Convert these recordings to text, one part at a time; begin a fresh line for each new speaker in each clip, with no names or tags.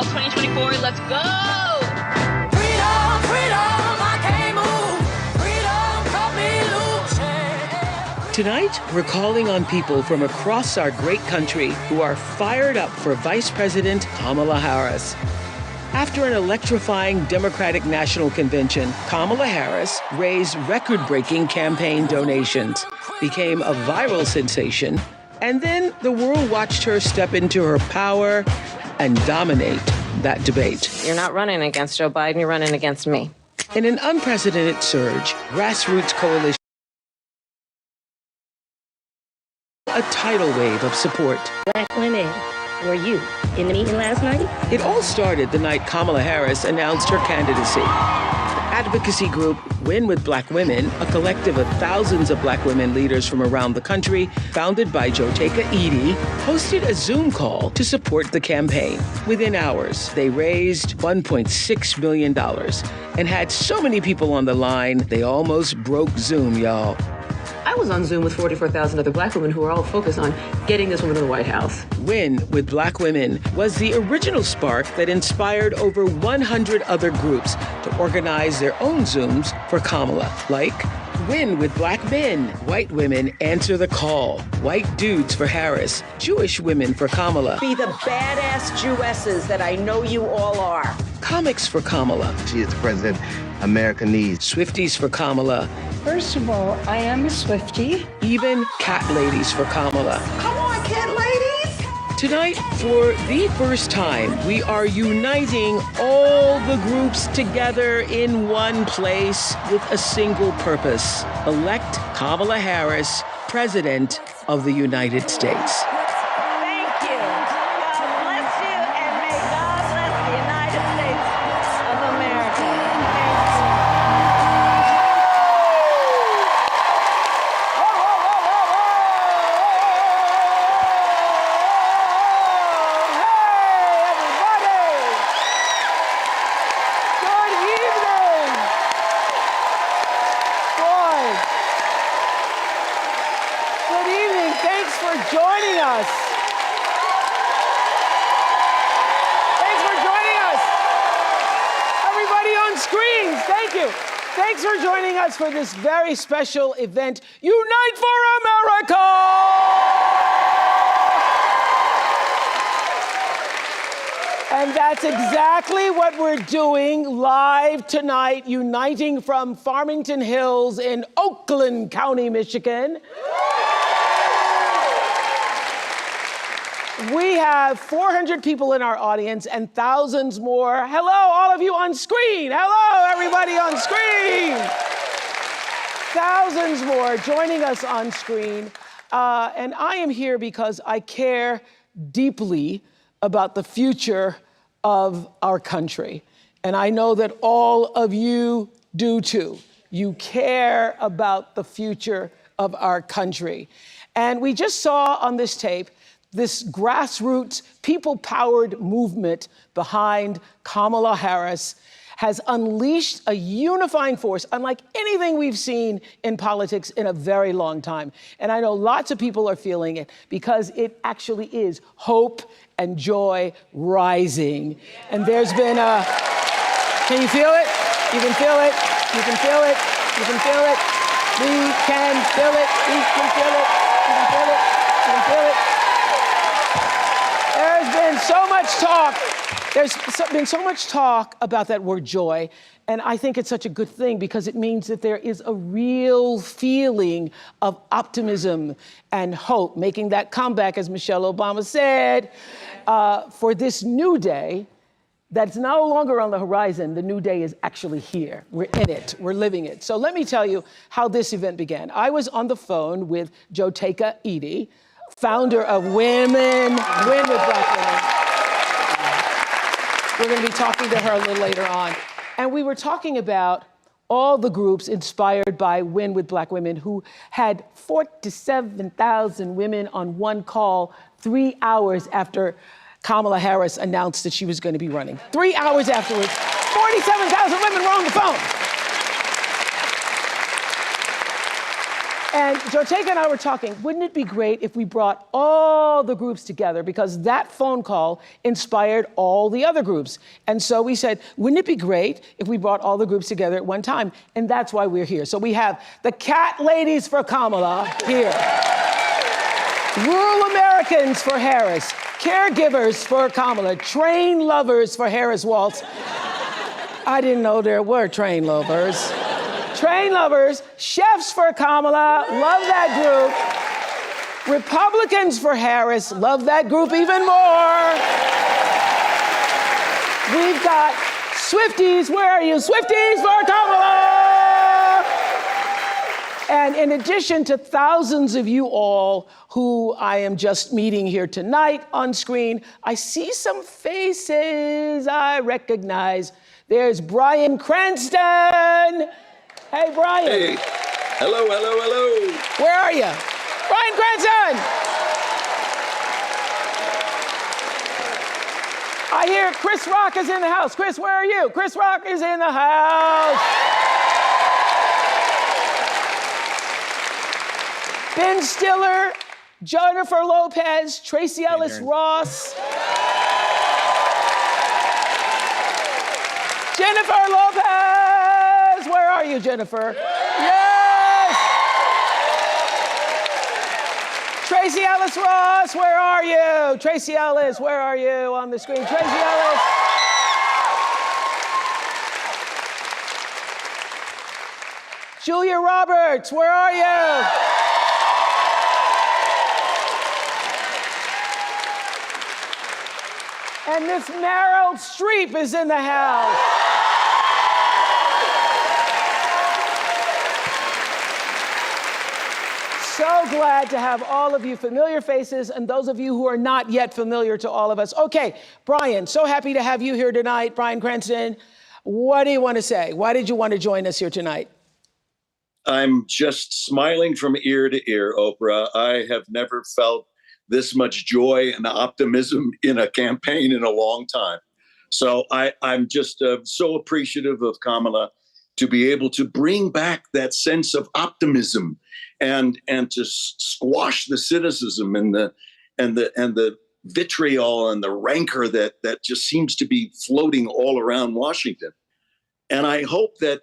Fall 2024. Let's go!
Freedom, freedom, I can't move. Freedom, cut me loose.
Tonight, we're calling on people from across our great country who are fired up for Vice President Kamala Harris. After an electrifying Democratic National Convention, Kamala Harris raised record-breaking campaign donations, became a viral sensation, and then the world watched her step into her power and dominate that debate.
You're not running against Joe Biden, you're running against me.
In an unprecedented surge, grassroots coalition, a tidal wave of support.
Black women, were you in the meeting last night?
It all started the night Kamala Harris announced her candidacy. The advocacy group Win with Black Women, a collective of thousands of black women leaders from around the country, founded by Joteka Edie, hosted a Zoom call to support the campaign. Within hours, they raised $1.6 million and had so many people on the line, they almost broke Zoom, y'all.
I was on Zoom with 44,000 other black women who were all focused on getting this woman to the White House.
Win with Black Women was the original spark that inspired over 100 other groups to organize their own Zooms for Kamala, like Win with Black Men, White Women Answer the Call, White Dudes for Harris, Jewish Women for Kamala.
Be the badass Jewesses that I know you all are.
Comics for Kamala.
She is the president America needs.
Swifties for Kamala.
First of all, I am a Swiftie.
Even cat ladies for Kamala.
Come on, cat ladies!
Tonight, for the first time, we are uniting all the groups together in one place with a single purpose: elect Kamala Harris, President of the United States.
Thank you. God bless you, and may God bless the United States of America.
Joining us. Thanks for joining us. Everybody on screens, thank you. Thanks for joining us for this very special event, Unite for America! And that's exactly what we're doing live tonight, uniting from Farmington Hills in Oakland County, Michigan. We have 400 people in our audience and thousands more. Hello, all of you on screen. Hello, everybody on screen. Thousands more joining us on screen. And I am here because I care deeply about the future of our country. And I know that all of you do too. You care about the future of our country. And we just saw on this tape this grassroots, people-powered movement behind Kamala Harris has unleashed a unifying force unlike anything we've seen in politics in a very long time. And I know lots of people are feeling it because it actually is hope and joy rising. And there's been a, can you feel it? You can feel it, you can feel it, you can feel it. We can feel it, we can feel it, you can feel it, you can feel it. There's been so much talk. There's been so much talk about that word joy. And I think it's such a good thing because it means that there is a real feeling of optimism and hope, making that comeback, as Michelle Obama said, for this new day that's no longer on the horizon. The new day is actually here. We're in it. We're living it. So let me tell you how this event began. I was on the phone with Joteka Edie, founder of Win with Black Women. We're going to be talking to her a little later on. And we were talking about all the groups inspired by Win with Black Women who had 47,000 women on one call 3 hours after Kamala Harris announced that she was going to be running. 3 hours afterwards, 47,000 women were on the phone. And Joteka and I were talking, wouldn't it be great if we brought all the groups together? Because that phone call inspired all the other groups. And so we said, wouldn't it be great if we brought all the groups together at one time? And that's why we're here. So we have the Cat Ladies for Kamala here. Rural Americans for Harris. Caregivers for Kamala. Train lovers for Harris Waltz. I didn't know there were train lovers. Train lovers, chefs for Kamala, love that group. Republicans for Harris, love that group even more. We've got Swifties, where are you? Swifties for Kamala! And in addition to thousands of you all who I am just meeting here tonight on screen, I see some faces I recognize. There's Bryan Cranston. Hey, Bryan.
Hey. Hello, hello, hello.
Where are you? Bryan Cranston! I hear Chris Rock is in the house. Chris, where are you? Chris Rock is in the house. Ben Stiller, Jennifer Lopez, Tracy Ellis Ross. Jennifer Lopez! Where are you, Jennifer? Yes! Tracy Ellis Ross, where are you? Tracy Ellis, where are you on the screen? Tracy Ellis. Julia Roberts, where are you? And Miss Meryl Streep is in the house. So glad to have all of you familiar faces and those of you who are not yet familiar to all of us. Okay, Bryan, so happy to have you here tonight. Bryan Cranston, what do you want to say? Why did you want to join us here tonight?
I'm just smiling from ear to ear, Oprah. I have never felt this much joy and optimism in a campaign in a long time. So I'm just so appreciative of Kamala to be able to bring back that sense of optimism and to squash the cynicism and the vitriol and the rancor that just seems to be floating all around Washington. And I hope that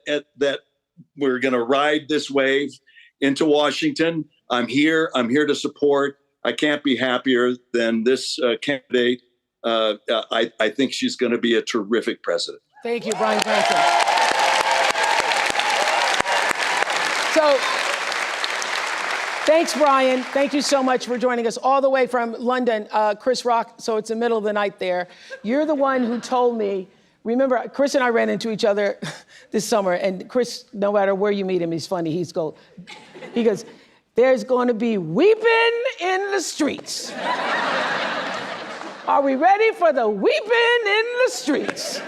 we're going to ride this wave into Washington. I'm here to support. I can't be happier than this candidate. I think she's going to be a terrific president.
Thank you, Bryan Cranston. So, thanks, Bryan. Thank you so much for joining us all the way from London. Chris Rock, so it's the middle of the night there. You're the one who told me, remember, Chris and I ran into each other this summer, and Chris, no matter where you meet him, he's funny. He goes, there's going to be weeping in the streets. Are we ready for the weeping in the streets?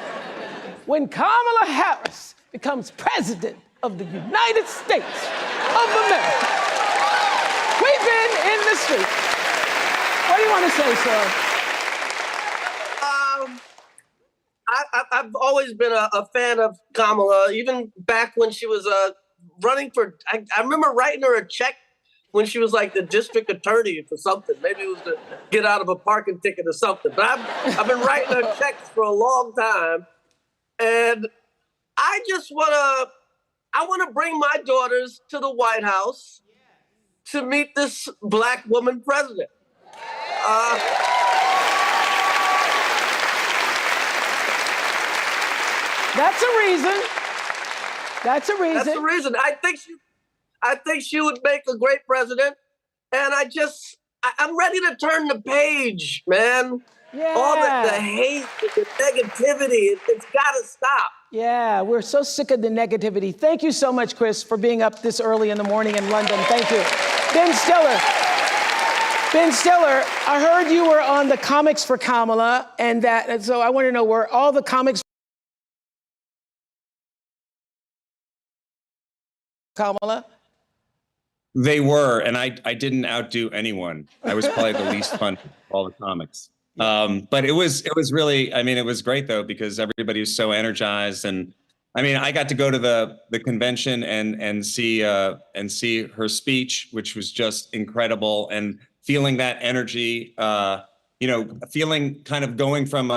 When Kamala Harris becomes president of the United States of America. Weeping in the streets. What do you want to say, sir?
I've always been a fan of Kamala, even back when she was running for, I remember writing her a check when she was like the district attorney for something. Maybe it was to get out of a parking ticket or something. But I've been writing her checks for a long time. And I just want to bring my daughters to the White House to meet this Black woman president.
That's a reason. That's a reason.
That's the reason. I think she would make a great president. And I'm ready to turn the page, man.
Yeah.
All the hate, the negativity, it's got to stop.
Yeah, we're so sick of the negativity. Thank you so much, Chris, for being up this early in the morning in London. Thank you. Ben Stiller. Ben Stiller, I heard you were on the Comics for Kamala, and so I want to know where all the comics Kamala?
They were, and I didn't outdo anyone. I was probably the least fun of all the comics. But it was really, I mean, it was great though, because everybody was so energized. And I mean, I got to go to the convention and see her speech, which was just incredible, and feeling that energy. Feeling kind of going from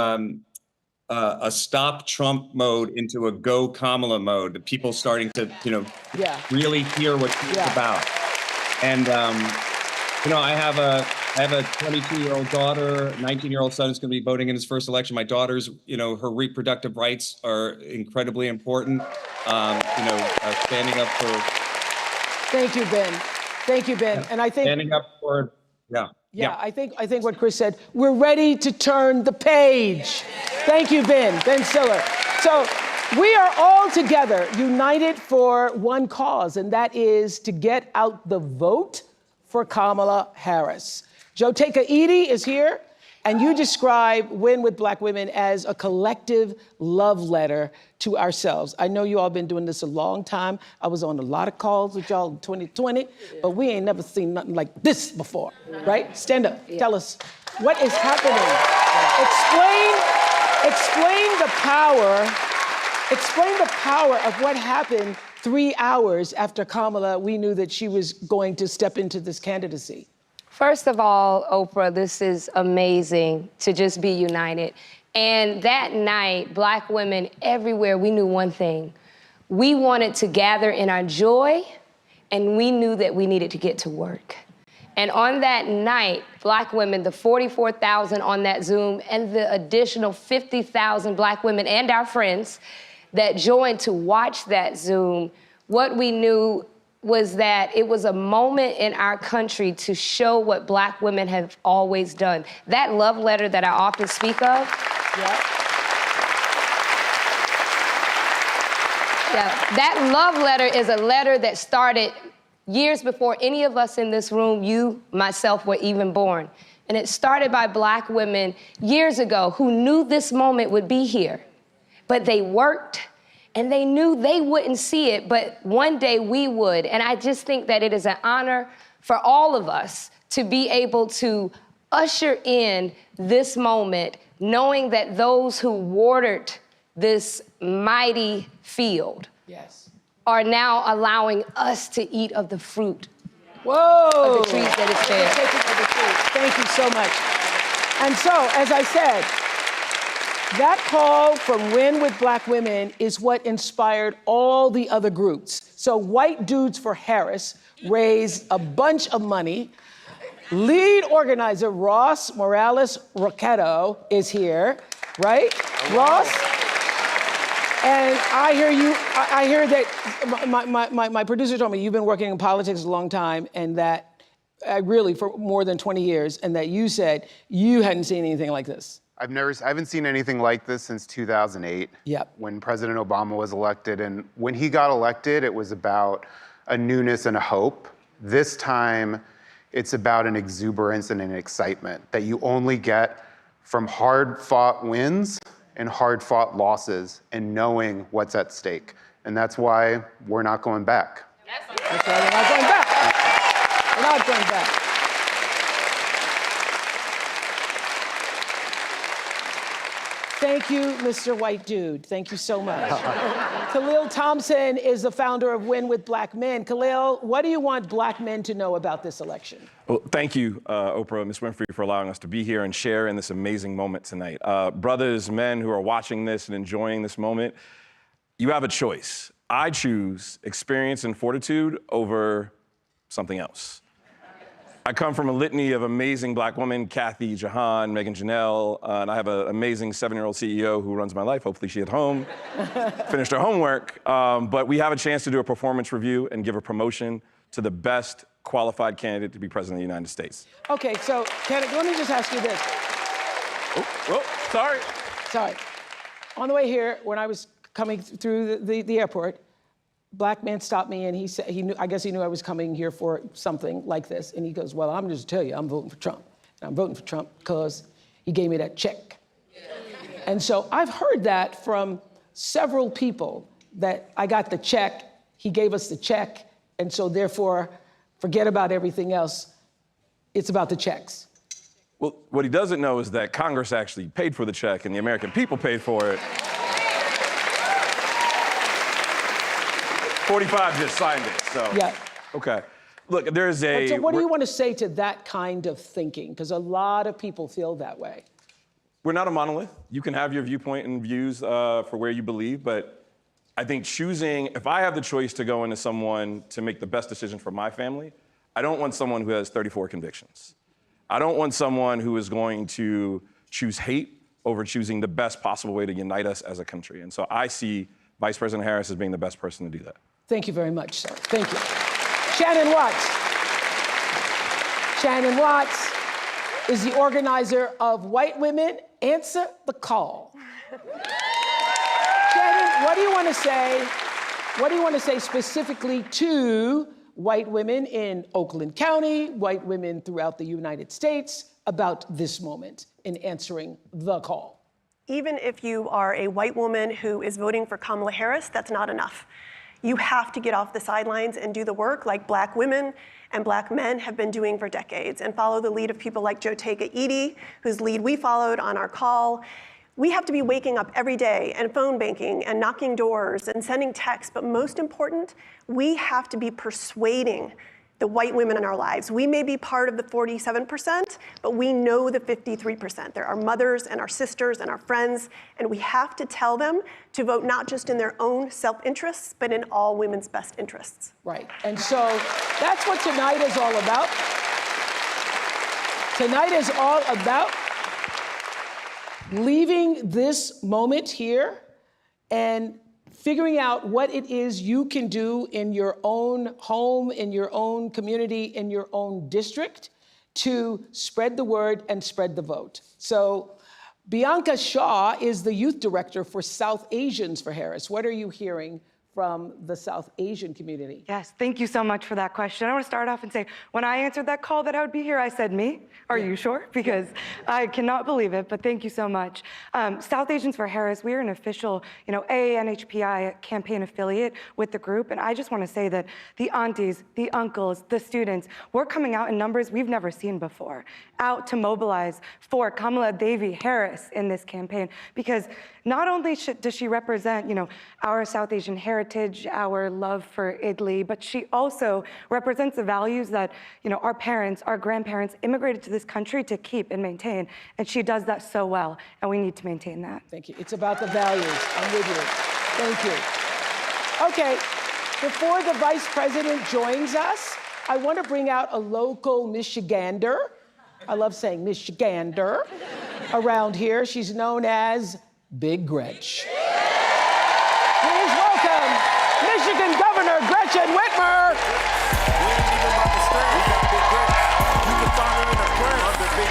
a stop Trump mode into a go Kamala mode. The people starting to really hear what she's about. And I have a 22-year-old daughter, 19-year-old son who's going to be voting in his first election. My daughter's, her reproductive rights are incredibly important. Standing up for.
Thank you, Ben. Thank you, Ben. And I think
standing up for,
Yeah, I think what Chris said. We're ready to turn the page. Thank you, Ben Stiller. So we are all together, united for one cause, and that is to get out the vote for Kamala Harris. Joteka Edie is here, and you describe Win with Black Women as a collective love letter to ourselves. I know you all been doing this a long time. I was on a lot of calls with y'all in 2020, but we ain't never seen nothing like this before, right? Stand up, tell us, what is happening? Explain the power of what happened 3 hours after Kamala, we knew that she was going to step into this candidacy.
First of all, Oprah, this is amazing to just be united. And that night, Black women everywhere, we knew one thing. We wanted to gather in our joy, and we knew that we needed to get to work. And on that night, Black women, the 44,000 on that Zoom, and the additional 50,000 Black women and our friends that joined to watch that Zoom, what we knew was that it was a moment in our country to show what Black women have always done. That love letter that I often speak of. That love letter is a letter that started years before any of us in this room, you, myself, were even born. And it started by Black women years ago who knew this moment would be here. But they worked, and they knew they wouldn't see it, but one day we would. And I just think that it is an honor for all of us to be able to usher in this moment, knowing that those who watered this mighty field are now allowing us to eat of the fruit of the trees that is there.
Thank you so much. And so, as I said, that call from Win with Black Women is what inspired all the other groups. So White Dudes for Harris raised a bunch of money. Lead organizer Ross Morales Roquetto is here, right? Ross? And I hear that my producer told me you've been working in politics a long time, and that really for more than 20 years, and that you said you hadn't seen anything like this.
I haven't seen anything like this since 2008, when President Obama was elected. And when he got elected, it was about a newness and a hope. This time, it's about an exuberance and an excitement that you only get from hard-fought wins and hard-fought losses and knowing what's at stake. And that's why we're not going back.
That's why we're not going back. We're not going back. Thank you, Mr. White Dude. Thank you so much. Khalil Thompson is the founder of Win with Black Men. Khalil, what do you want Black men to know about this election?
Well, thank you, Oprah and Ms. Winfrey, for allowing us to be here and share in this amazing moment tonight. Brothers, men who are watching this and enjoying this moment, you have a choice. I choose experience and fortitude over something else. I come from a litany of amazing Black women, Kathy, Jahan, Megan Janelle, and I have an amazing 7-year-old CEO who runs my life. Hopefully she at home finished her homework. But we have a chance to do a performance review and give a promotion to the best qualified candidate to be president of the United States.
Okay, so let me just ask you this. Sorry. On the way here, when I was coming through the airport, Black man stopped me and he said, I guess he knew I was coming here for something like this. And he goes, well, I'm just tell you, I'm voting for Trump. And I'm voting for Trump because he gave me that check. And so I've heard that from several people, that I got the check, he gave us the check, and so therefore, forget about everything else. It's about the checks.
Well, what he doesn't know is that Congress actually paid for the check and the American people paid for it. 45 just signed it, so.
Yeah.
Okay. Look, there's a...
So what do you want to say to that kind of thinking? Because a lot of people feel that way.
We're not a monolith. You can have your viewpoint and views for where you believe, but I think choosing, if I have the choice to go into someone to make the best decision for my family, I don't want someone who has 34 convictions. I don't want someone who is going to choose hate over choosing the best possible way to unite us as a country. And so I see Vice President Harris as being the best person to do that.
Thank you very much, sir. Thank you. Shannon Watts. Shannon Watts is the organizer of White Women Answer the Call. Shannon, what do you want to say? What do you want to say specifically to white women in Oakland County, white women throughout the United States about this moment in answering the call?
Even if you are a white woman who is voting for Kamala Harris, that's not enough. You have to get off the sidelines and do the work like Black women and Black men have been doing for decades and follow the lead of people like Jotega, whose lead we followed on our call. We have to be waking up every day and phone banking and knocking doors and sending texts, but most important, we have to be persuading the white women in our lives. We may be part of the 47%, but we know the 53%. They're our mothers and our sisters and our friends, and we have to tell them to vote not just in their own self-interests, but in all women's best interests.
Right, and so that's what tonight is all about. Tonight is all about leaving this moment here and figuring out what it is you can do in your own home, in your own community, in your own district to spread the word and spread the vote. So Bianca Shaw is the youth director for South Asians for Harris. What are you hearing from the South Asian community?
Yes, thank you so much for that question. I want to start off and say, when I answered that call that I would be here, I said, me? Are you sure? Because I cannot believe it, but thank you so much. South Asians for Harris, we are an official, AANHPI campaign affiliate with the group, and I just want to say that the aunties, the uncles, the students, we're coming out in numbers we've never seen before, out to mobilize for Kamala Devi Harris in this campaign, because not only does she represent, our South Asian heritage, our love for Idli, but she also represents the values that, our parents, our grandparents immigrated to this country to keep and maintain. And she does that so well, and we need to maintain that.
Thank you. It's about the values. I'm with you. Thank you. Okay, before the Vice President joins us, I want to bring out a local Michigander. I love saying Michigander around here. She's known as Big Gretch. Please welcome Michigan Governor Gretchen Whitmer.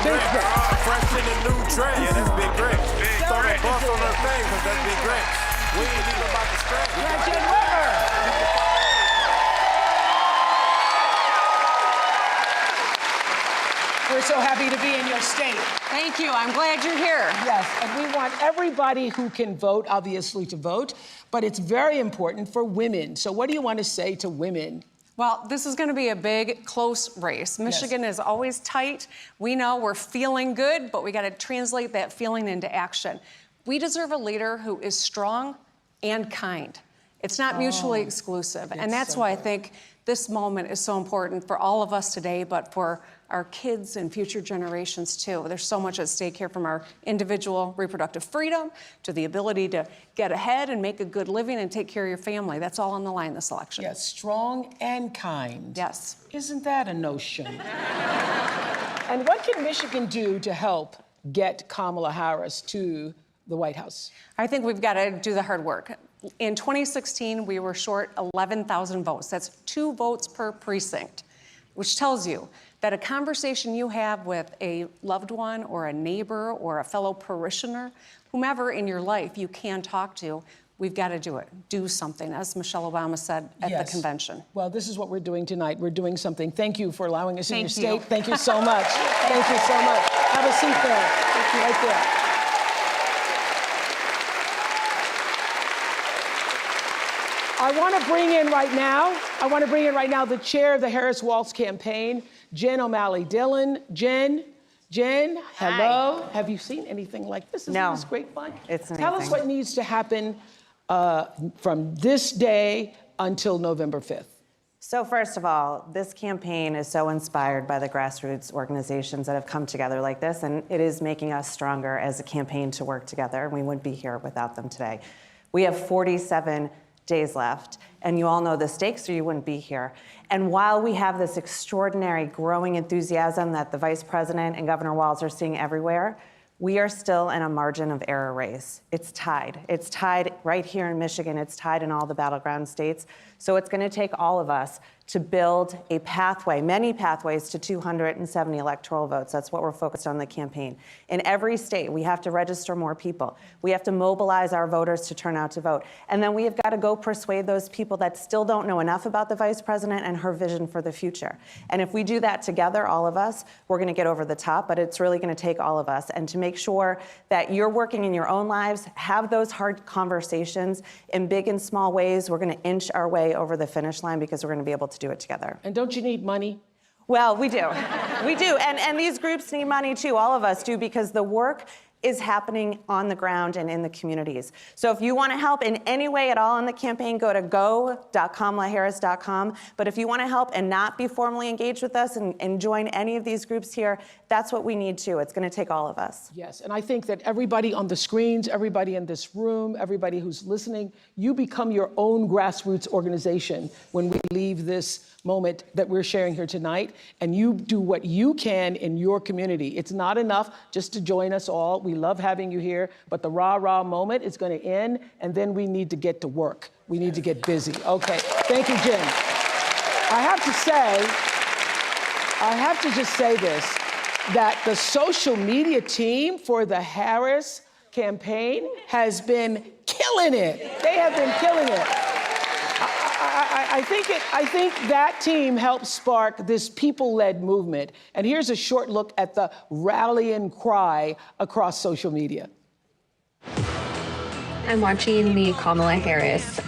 Big Gretch. Fresh in the new trend. Yeah, that's Big Gretch. Throw the bus on her face, because that's Big Gretch. We ain't even about to stretch.
Gretchen Whitmer.
We're so happy to be in your state. Thank you. I'm glad you're here.
Yes, and we want everybody who can vote, obviously, to vote, but it's very important for women. So what do you want to say to women?
Well, this is going to be a big, close race. Michigan is always tight. We know we're feeling good, but we got to translate that feeling into action. We deserve a leader who is strong and kind. It's not mutually exclusive. And that's why I think this moment is so important for all of us today, but for our kids and future generations too. There's so much at stake here, from our individual reproductive freedom to the ability to get ahead and make a good living and take care of your family. That's all on the line this election.
Yes, strong and kind.
Yes.
Isn't that a notion? And what can Michigan do to help get Kamala Harris to the White House?
I think we've got to do the hard work. In 2016, we were short 11,000 votes. That's 2 votes per precinct, which tells you that a conversation you have with a loved one or a neighbor or a fellow parishioner, whomever in your life you can talk to, we've got to do it. Do something, as Michelle Obama said at the convention.
Well, this is what we're doing tonight. We're doing something. Thank you for allowing us in your
Thank you.
state. Thank you so much. Thank you so much. Have a seat there. Thank you. Right there. I want to bring in right now the chair of the Harris Waltz campaign, Jen O'Malley Dillon. Jen, hello. Hi. Have you seen anything like this? Isn't this great fun?
It's amazing.
Tell us what needs to happen from this day until November 5th?
So first of all, this campaign is so inspired by the grassroots organizations that have come together like this, and it is making us stronger as a campaign to work together. We wouldn't be here without them today. We have 47 days left, and you all know the stakes or you wouldn't be here. And while we have this extraordinary growing enthusiasm that the Vice President and Governor Walz are seeing everywhere, we are still in a margin of error race. It's tied. It's tied right here in Michigan. It's tied in all the battleground states. So it's going to take all of us to build a pathway, many pathways to 270 electoral votes. That's what we're focused on in the campaign. In every state, we have to register more people. We have to mobilize our voters to turn out to vote. And then we have got to go persuade those people that still don't know enough about the Vice President and her vision for the future. And if we do that together, all of us, we're going to get over the top, but it's really going to take all of us. And to make sure that you're working in your own lives, have those hard conversations in big and small ways. We're going to inch our way over the finish line because we're going to be able to do it together.
And don't you need money?
Well, we do. We do. And these groups need money too. All of us do, because the work is happening on the ground and in the communities. So if you want to help in any way at all in the campaign, go to go.kamalaharris.com. But if you want to help and not be formally engaged with us and join any of these groups here, that's what we need too. It's going to take all of us.
Yes, and I think that everybody on the screens, everybody in this room, everybody who's listening, you become your own grassroots organization when we leave this moment that we're sharing here tonight, and you do what you can in your community. It's not enough just to join us all. We love having you here, but the rah-rah moment is going to end, and then we need to get to work. We need to get busy. Okay, thank you, Jim. I have to just say this, that the social media team for the Harris campaign has been killing it. They have been killing it. I think that team helped spark this people-led movement. And here's a short look at the rallying cry across social media.
I'm watching the Kamala Harris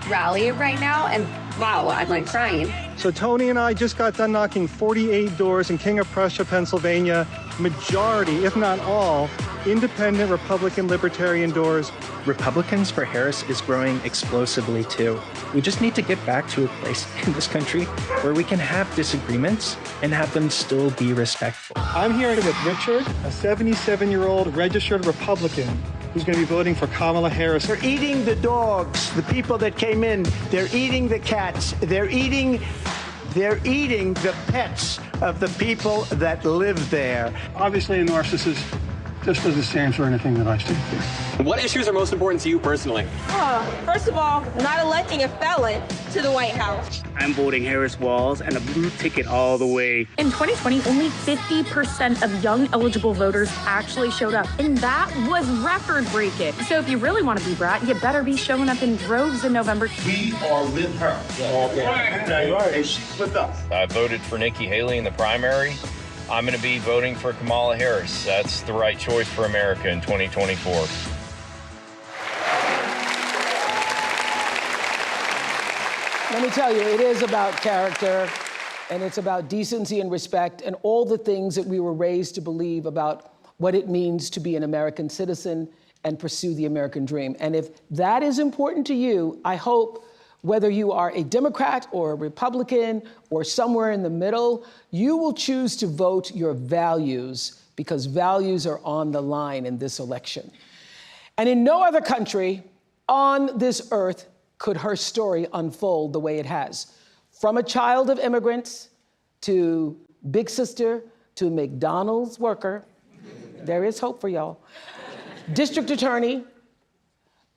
rally right now, and wow, I'm like crying.
So Tony and I just got done knocking 48 doors in King of Prussia, Pennsylvania. Majority, if not all, independent Republican libertarian doors.
Republicans for Harris is growing explosively too. We just need to get back to a place in this country where we can have disagreements and have them still be respectful.
I'm here with Richard, a 77-year-old registered Republican who's going to be voting for Kamala Harris.
They're eating the dogs, the people that came in. They're eating the cats. They're eating the pets of the people that live there.
Obviously, a narcissist just doesn't stand for anything that I stand for.
What issues are most important to you personally?
First of all, not electing a felon to the White House.
I'm voting Harris Walz and a blue ticket all the way.
In 2020, only 50% of young eligible voters actually showed up, and that was record-breaking. So if you really want to be brat, you better be showing up in droves in November.
We are with her. Okay. And she's with us.
I voted for Nikki Haley in the primary. I'm going to be voting for Kamala Harris. That's the right choice for America in 2024.
Let me tell you, it is about character, and it's about decency and respect, and all the things that we were raised to believe about what it means to be an American citizen and pursue the American dream. And if that is important to you, I hope, whether you are a Democrat or a Republican or somewhere in the middle, you will choose to vote your values, because values are on the line in this election. And in no other country on this earth could her story unfold the way it has. From a child of immigrants to big sister to McDonald's worker, there is hope for y'all. District attorney,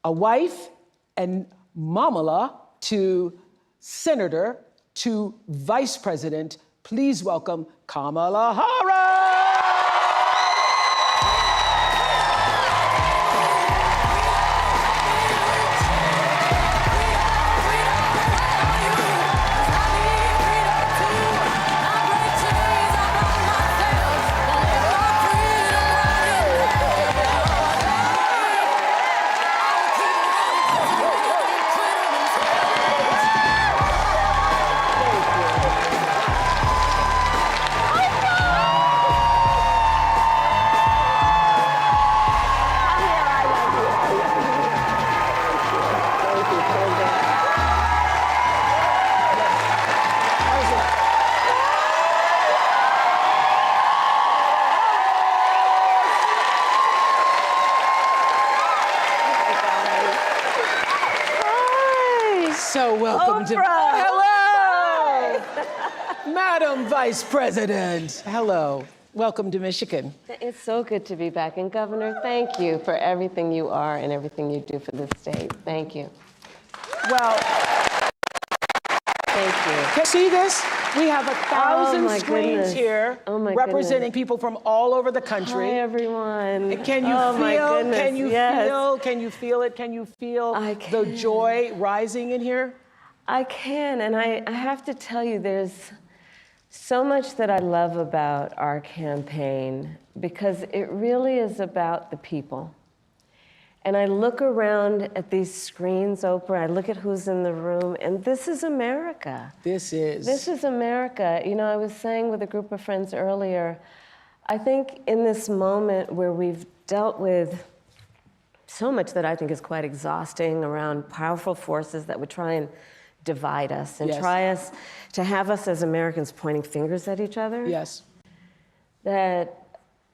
a wife, and mamala, to senator, to vice president. Please welcome Kamala Harris. So welcome to... Hello! Madam Vice President. Hello. Welcome to Michigan.
It's so good to be back. And Governor, thank you for everything you are and everything you do for this state. Thank you.
Well,
thank you.
Can you see this? We have 1,000 screens here representing people from all over the country.
Hi, everyone.
Can you feel? Can you feel? Can you feel it? Can you feel the joy rising in here?
I can, and I have to tell you, there's so much that I love about our campaign because it really is about the people. And I look around at these screens, Oprah, I look at who's in the room, and this is America.
This is.
This is America. You know, I was saying with a group of friends earlier, I think in this moment where we've dealt with so much that I think is quite exhausting around powerful forces that would try and divide us and try us to have us as Americans pointing fingers at each other.
Yes.
That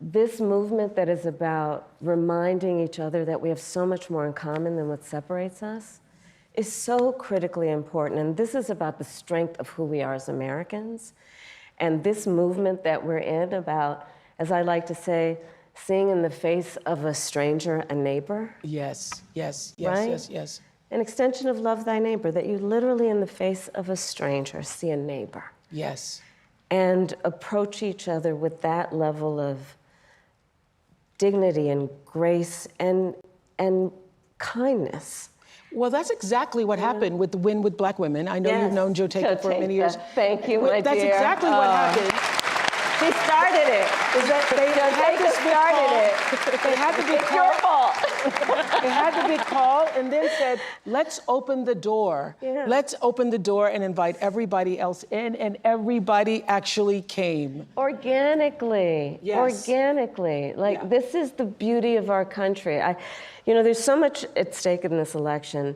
this movement that is about reminding each other that we have so much more in common than what separates us is so critically important. And this is about the strength of who we are as Americans. And this movement that we're in about, as I like to say, seeing in the face of a stranger a neighbor.
Yes, yes,
right?
yes, yes.
An extension of love thy neighbor, that you literally in the face of a stranger see a neighbor.
Yes.
And approach each other with that level of dignity and grace and kindness.
Well, that's exactly what happened with the Win with Black Women. I know you've known Joe Taker for many years.
Thank you, my dear.
That's exactly what happened.
He started it.
They had this big call. They had the big
it's
call.
Your fault.
They had the big call and then said, let's open the door.
Yeah.
Let's open the door and invite everybody else in, and everybody actually came.
Organically.
Yes.
Organically. Like, this is the beauty of our country. You know, there's so much at stake in this election.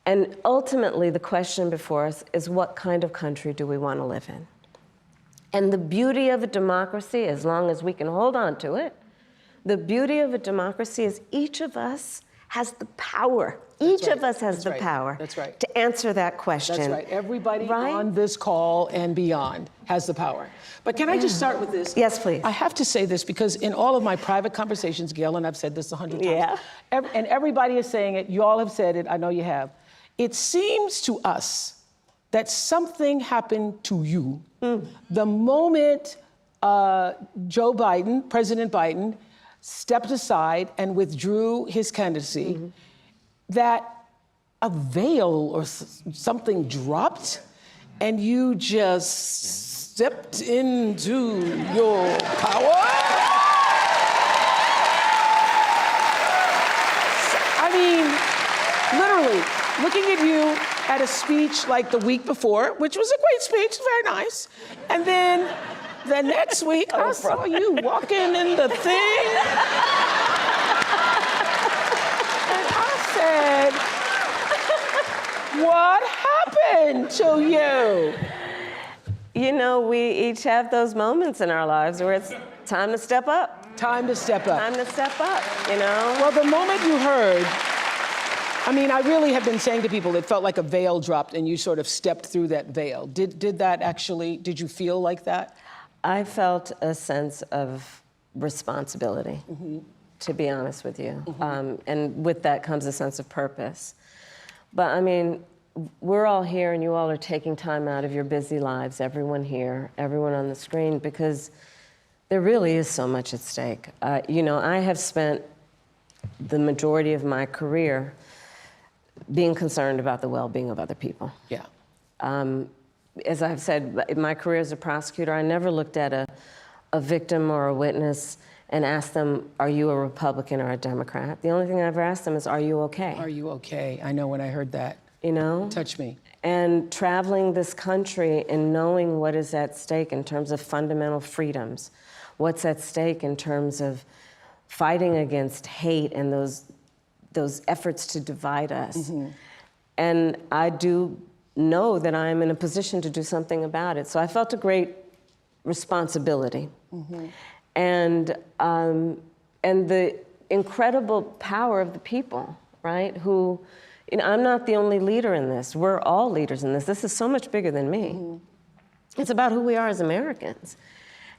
And ultimately, the question before us is, what kind of country do we want to live in? And the beauty of a democracy, as long as we can hold on to it, the beauty of a democracy is each of us has the power. Each of us has the power to answer that question.
That's right. Everybody on this call and beyond has the power. But can I just start with this?
Yes, please.
I have to say this because in all of my private conversations, Gail, and I've said this 100 times, and everybody is saying it, you all have said it, I know you have. It seems to us that something happened to you the moment Joe Biden, President Biden, stepped aside and withdrew his candidacy, that a veil or something dropped and you just stepped into your power? I mean, literally, looking at you at a speech like the week before, which was a great speech, very nice. And then the next week, I saw you walking in the thing. And I said, what happened to you?
You know, we each have those moments in our lives where it's time to step up.
Time to step up.
Time to step up, you know?
Well, the moment you heard, I mean, I really have been saying to people, it felt like a veil dropped and you sort of stepped through that veil. Did you feel like that?
I felt a sense of responsibility, to be honest with you. And with that comes a sense of purpose. But I mean, we're all here and you all are taking time out of your busy lives, everyone here, everyone on the screen, because there really is so much at stake. You know, I have spent the majority of my career being concerned about the well-being of other people.
Yeah.
As I've said, in my career as a prosecutor, I never looked at a victim or a witness and asked them, are you a Republican or a Democrat? The only thing I ever asked them is, are you okay?
Are you okay? I know when I heard that.
You know?
Touch me.
And traveling this country and knowing what is at stake in terms of fundamental freedoms, what's at stake in terms of fighting against hate and those efforts to divide us. And I do know that I'm in a position to do something about it. So I felt a great responsibility. And the incredible power of the people, right? Who I'm not the only leader in this. We're all leaders in this. This is so much bigger than me. It's about who we are as Americans.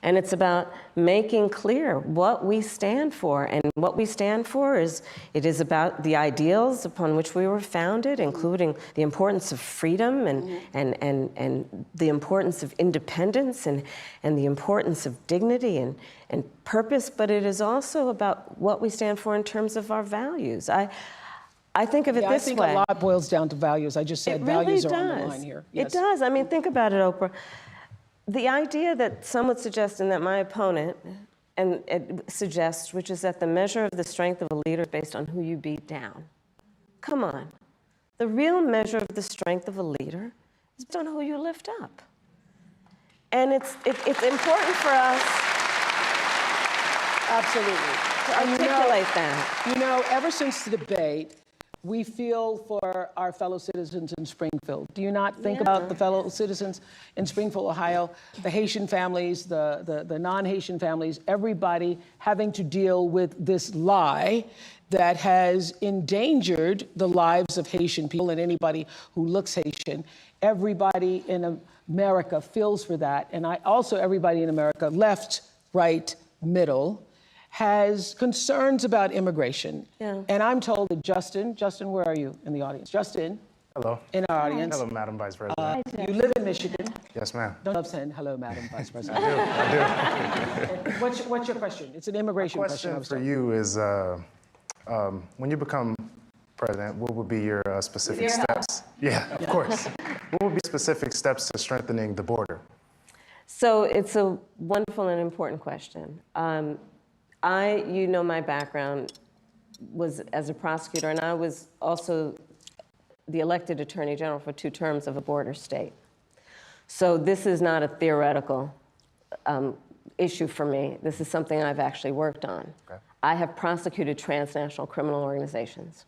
And it's about making clear what we stand for. And what we stand for it is about the ideals upon which we were founded, including the importance of freedom and the importance of independence and the importance of dignity and purpose. But it is also about what we stand for in terms of our values. I think of it this way.
I think a lot boils down to values. I just said values are on the line here.
It does. I mean, think about it, Oprah. The idea that some would suggest, and that my opponent suggests, which is that the measure of the strength of a leader is based on who you beat down. Come on. The real measure of the strength of a leader is based on who you lift up. And it's important for us
absolutely
to articulate that.
You know, ever since the debate, we feel for our fellow citizens in Springfield. Do you not think about the fellow citizens in Springfield, Ohio, the Haitian families, the non-Haitian families, everybody having to deal with this lie that has endangered the lives of Haitian people and anybody who looks Haitian? Everybody in America feels for that. And everybody in America, left, right, middle, has concerns about immigration. And I'm told that Justin, where are you in the audience? Justin.
Hello.
In our audience.
Hello, Madam Vice President.
You live in Michigan.
Yes, ma'am.
Don't love saying hello, Madam Vice President.
I do.
What's your question? It's an immigration question.
My question for you is, when you become president, what would be your specific steps? Yeah, of course. What would be specific steps to strengthening the border?
So it's a wonderful and important question. You know, my background was as a prosecutor, and I was also the elected attorney general for 2 terms of a border state. So this is not a theoretical issue for me. This is something I've actually worked on. Okay. I have prosecuted transnational criminal organizations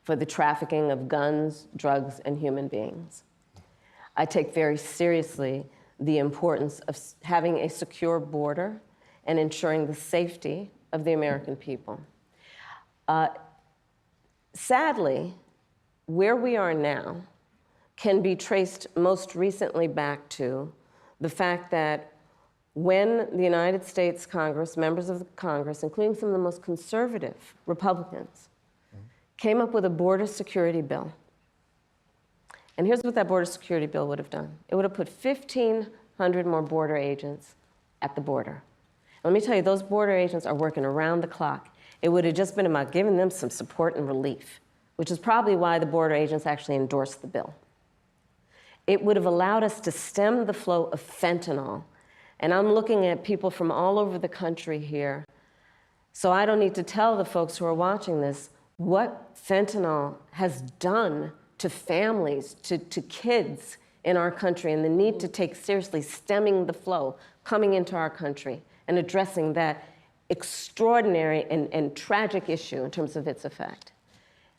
for the trafficking of guns, drugs, and human beings. I take very seriously the importance of having a secure border and ensuring the safety of the American people. Sadly, where we are now can be traced most recently back to the fact that when the United States Congress, members of the Congress, including some of the most conservative Republicans, came up with a border security bill. And here's what that border security bill would have done. It would have put 1,500 more border agents at the border. Let me tell you, those border agents are working around the clock. It would have just been about giving them some support and relief, which is probably why the border agents actually endorsed the bill. It would have allowed us to stem the flow of fentanyl. And I'm looking at people from all over the country here, so I don't need to tell the folks who are watching this what fentanyl has done to families, to kids in our country, and the need to take seriously stemming the flow coming into our country and addressing that extraordinary and tragic issue in terms of its effect.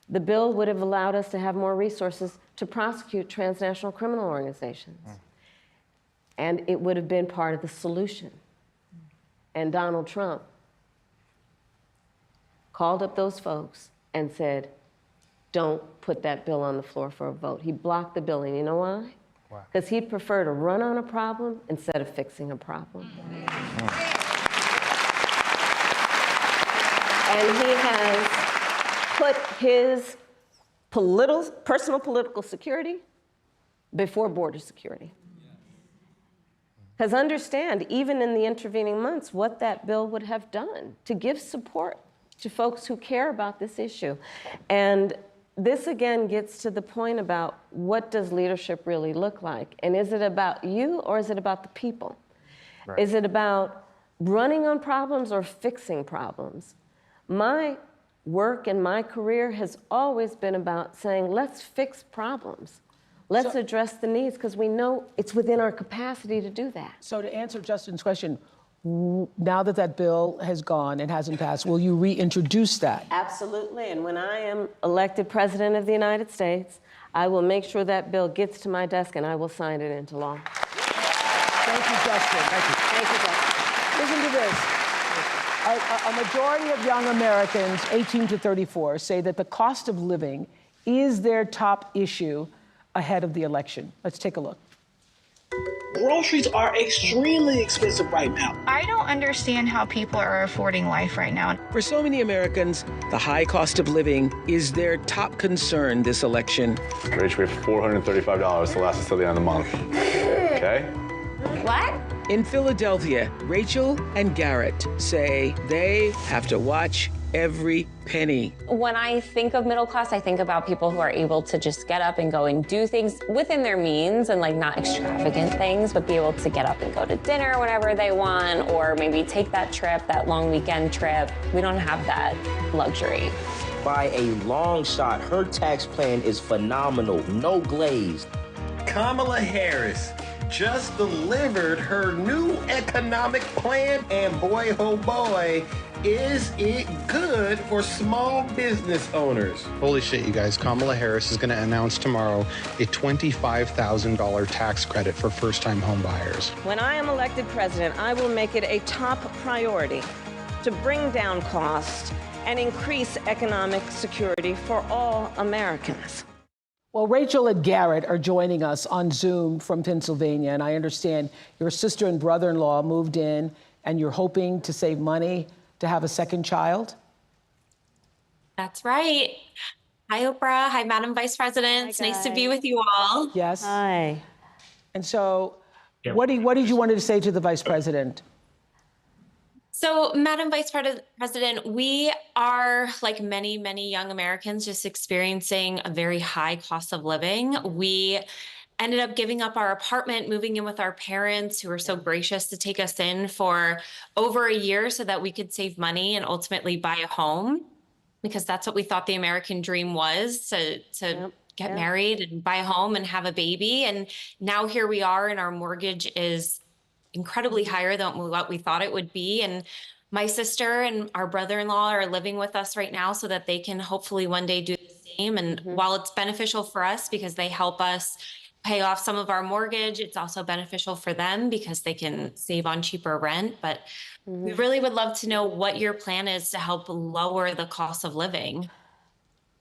The bill would have allowed us to have more resources to prosecute transnational criminal organizations. And it would have been part of the solution. And Donald Trump called up those folks and said, don't put that bill on the floor for a vote. He blocked the bill, and you know why? Because he'd prefer to run on a problem instead of fixing a problem. And he has put his personal political security before border security. Because understand, even in the intervening months, what that bill would have done to give support to folks who care about this issue. And this again gets to the point about what does leadership really look like? And is it about you or is it about the people? Right. Is it about running on problems or fixing problems? My work and my career has always been about saying, let's fix problems. Let's address the needs, because we know it's within our capacity to do that.
So to answer Justin's question, now that that bill has gone and hasn't passed, will you reintroduce that?
Absolutely, and when I am elected President of the United States, I will make sure that bill gets to my desk and I will sign it into law.
Thank you, Justin. Thank you, Justin. Listen to this. A majority of young Americans, 18 to 34, say that the cost of living is their top issue ahead of the election. Let's take a look.
Groceries are extremely expensive right now.
I don't understand how people are affording life right now.
For so many Americans, the high cost of living is their top concern this election.
Rach, we have $435 to last us till the end of the month. Okay?
What?
In Philadelphia, Rachel and Garrett say they have to watch every penny.
When I think of middle class, I think about people who are able to just get up and go and do things within their means and like not extravagant things, but be able to get up and go to dinner whenever they want, or maybe take that trip, that long weekend trip. We don't have that luxury.
By a long shot, her tax plan is phenomenal, no glaze.
Kamala Harris just delivered her new economic plan, and boy, oh boy, is it good for small business owners.
Holy shit, you guys. Kamala Harris is going to announce tomorrow a $25,000 tax credit for first-time home buyers.
When I am elected president, I will make it a top priority to bring down costs and increase economic security for all Americans.
Well, Rachel and Garrett are joining us on Zoom from Pennsylvania, and I understand your sister and brother-in-law moved in, and you're hoping to save money to have a second child?
That's right. Hi, Oprah. Hi, Madam Vice President. It's nice to be with you all.
Yes.
Hi.
And so what did you want to say to the Vice President?
So, Madam Vice President, we are, like many, many young Americans, just experiencing a very high cost of living. We ended up giving up our apartment, moving in with our parents who were so gracious to take us in for over a year so that we could save money and ultimately buy a home, because that's what we thought the American dream was, to get married and buy a home and have a baby. And now here we are, and our mortgage is incredibly higher than what we thought it would be. And my sister and our brother-in-law are living with us right now so that they can hopefully one day do the same. And while it's beneficial for us because they help us pay off some of our mortgage, it's also beneficial for them because they can save on cheaper rent. But we really would love to know what your plan is to help lower the cost of living.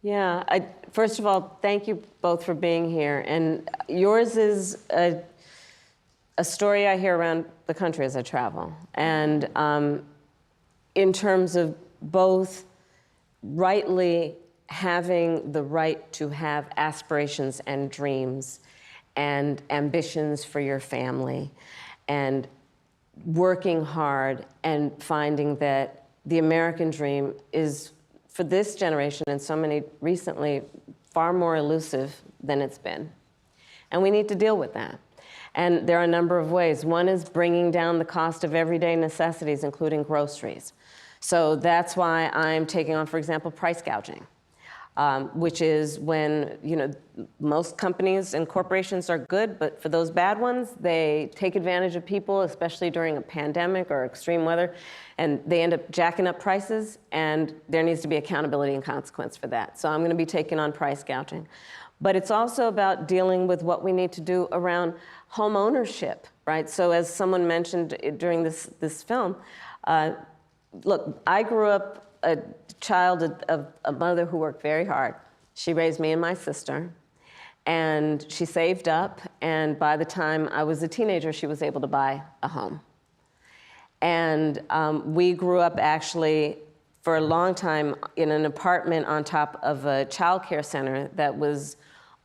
Yeah, first of all, thank you both for being here. And yours is a story I hear around the country as I travel. And in terms of both rightly having the right to have aspirations and dreams and ambitions for your family, and working hard and finding that the American dream is, for this generation and so many recently, far more elusive than it's been. And we need to deal with that. And there are a number of ways. One is bringing down the cost of everyday necessities, including groceries. So that's why I'm taking on, for example, price gouging. Which is when, most companies and corporations are good, but for those bad ones, they take advantage of people, especially during a pandemic or extreme weather, and they end up jacking up prices, and there needs to be accountability and consequence for that. So I'm going to be taking on price gouging. But it's also about dealing with what we need to do around home ownership, right? So as someone mentioned during this film, look, I grew up a child of a mother who worked very hard. She raised me and my sister, and she saved up, and by the time I was a teenager, she was able to buy a home. And we grew up actually for a long time in an apartment on top of a child care center that was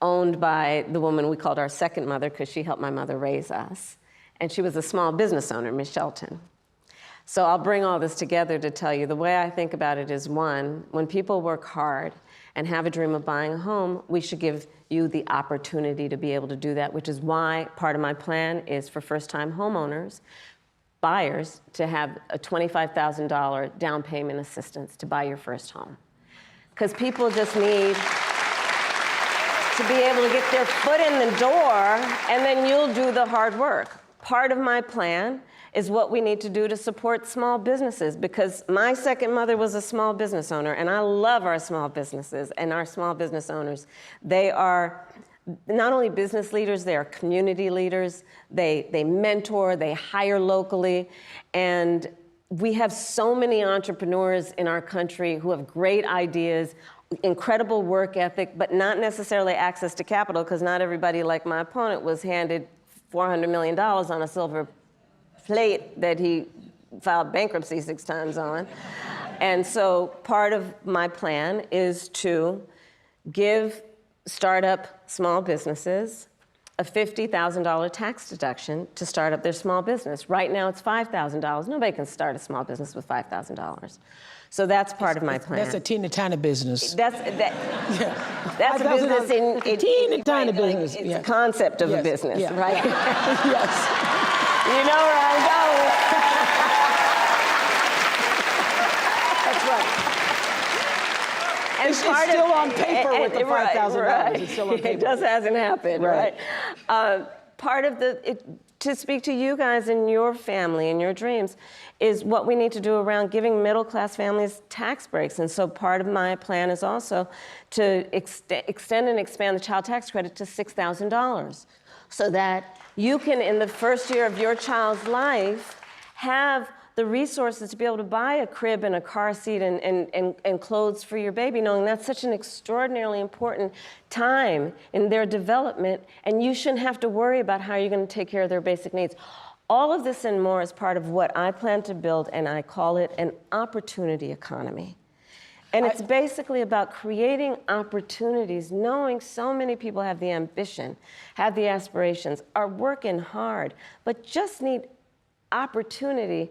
owned by the woman we called our second mother, because she helped my mother raise us. And she was a small business owner, Miss Shelton. So I'll bring all this together to tell you, the way I think about it is, one, when people work hard and have a dream of buying a home, we should give you the opportunity to be able to do that, which is why part of my plan is for first-time homeowners, buyers, to have a $25,000 down payment assistance to buy your first home. Because people just need to be able to get their foot in the door, and then you'll do the hard work. Part of my plan is what we need to do to support small businesses, because my second mother was a small business owner, and I love our small businesses and our small business owners. They are not only business leaders, they are community leaders. They mentor, they hire locally, and we have so many entrepreneurs in our country who have great ideas, incredible work ethic, but not necessarily access to capital, because not everybody, like my opponent, was handed $400 million on a silver plate that he filed bankruptcy 6 times on. And so part of my plan is to give startup small businesses a $50,000 tax deduction to start up their small business. Right now it's $5,000. Nobody can start a small business with $5,000. So that's part of my plan.
That's a teeny-tiny business.
That's a business in
teeny-tiny business.
It's a concept of a business, right?
Yes.
You know where I'm going. That's right. And
it's still on paper with the $5,000.
Right.
It's still on paper.
It just hasn't happened, right? Part of to speak to you guys and your family and your dreams is what we need to do around giving middle-class families tax breaks. And so part of my plan is also to extend and expand the child tax credit to $6,000 so that you can, in the first year of your child's life, have the resources to be able to buy a crib and a car seat and clothes for your baby, knowing that's such an extraordinarily important time in their development, and you shouldn't have to worry about how you're going to take care of their basic needs. All of this and more is part of what I plan to build, and I call it an opportunity economy. And it's basically about creating opportunities, knowing so many people have the ambition, have the aspirations, are working hard, but just need opportunity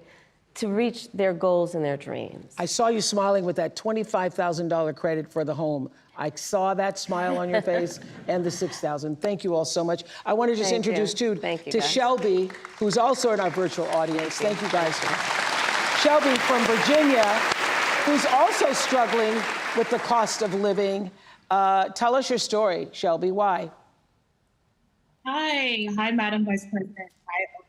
to reach their goals and their dreams.
I saw you smiling with that $25,000 credit for the home. I saw that smile on your face and the $6,000. Thank you all so much. I want to just introduce to Shelby, who's also in our virtual audience. Thank you guys. Shelby from Virginia, who's also struggling with the cost of living. Tell us your story, Shelby. Why?
Hi, Madam Vice President. Hi, Oprah.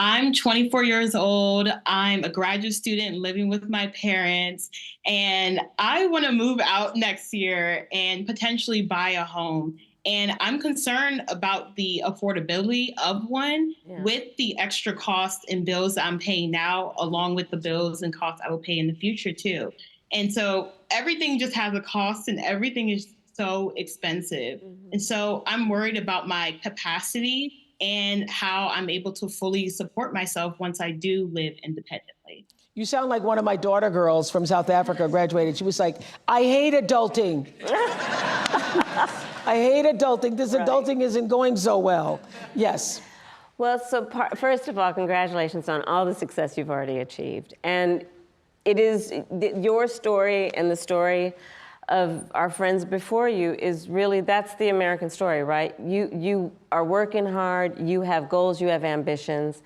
I'm 24 years old. I'm a graduate student living with my parents, and I want to move out next year and potentially buy a home. And I'm concerned about the affordability of one with the extra costs and bills that I'm paying now, along with the bills and costs I will pay in the future too. And so everything just has a cost and everything is so expensive. And so I'm worried about my capacity and how I'm able to fully support myself once I do live independently.
You sound like one of my daughter girls from South Africa graduated. She was like, I hate adulting. I hate adulting. This adulting isn't going so well. Yes.
Well, so first of all, congratulations on all the success you've already achieved. And it is your story and the story of our friends before you is really, that's the American story, right? You are working hard, you have goals, you have ambitions.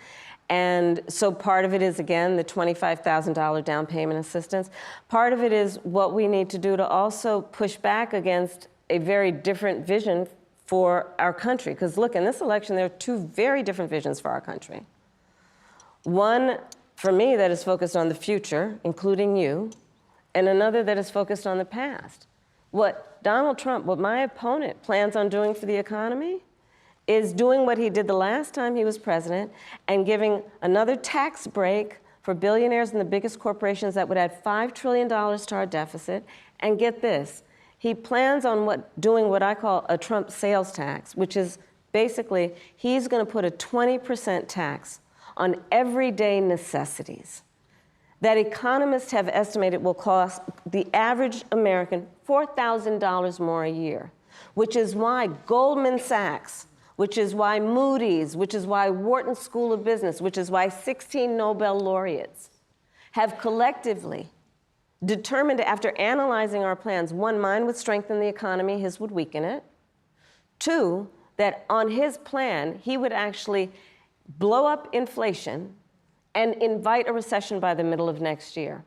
And so part of it is, again, the $25,000 down payment assistance. Part of it is what we need to do to also push back against a very different vision for our country. Because look, in this election, there are 2 very different visions for our country. One, for me, that is focused on the future, including you, and another that is focused on the past. What Donald Trump, what my opponent plans on doing for the economy is doing what he did the last time he was president and giving another tax break for billionaires and the biggest corporations that would add $5 trillion to our deficit. And get this, he plans on doing what I call a Trump sales tax, which is basically he's going to put a 20% tax on everyday necessities that economists have estimated will cost the average American $4,000 more a year, which is why Goldman Sachs, which is why Moody's, which is why Wharton School of Business, which is why 16 Nobel laureates have collectively determined, after analyzing our plans, 1, mine would strengthen the economy, his would weaken it. 2, that on his plan, he would actually blow up inflation and invite a recession by the middle of next year.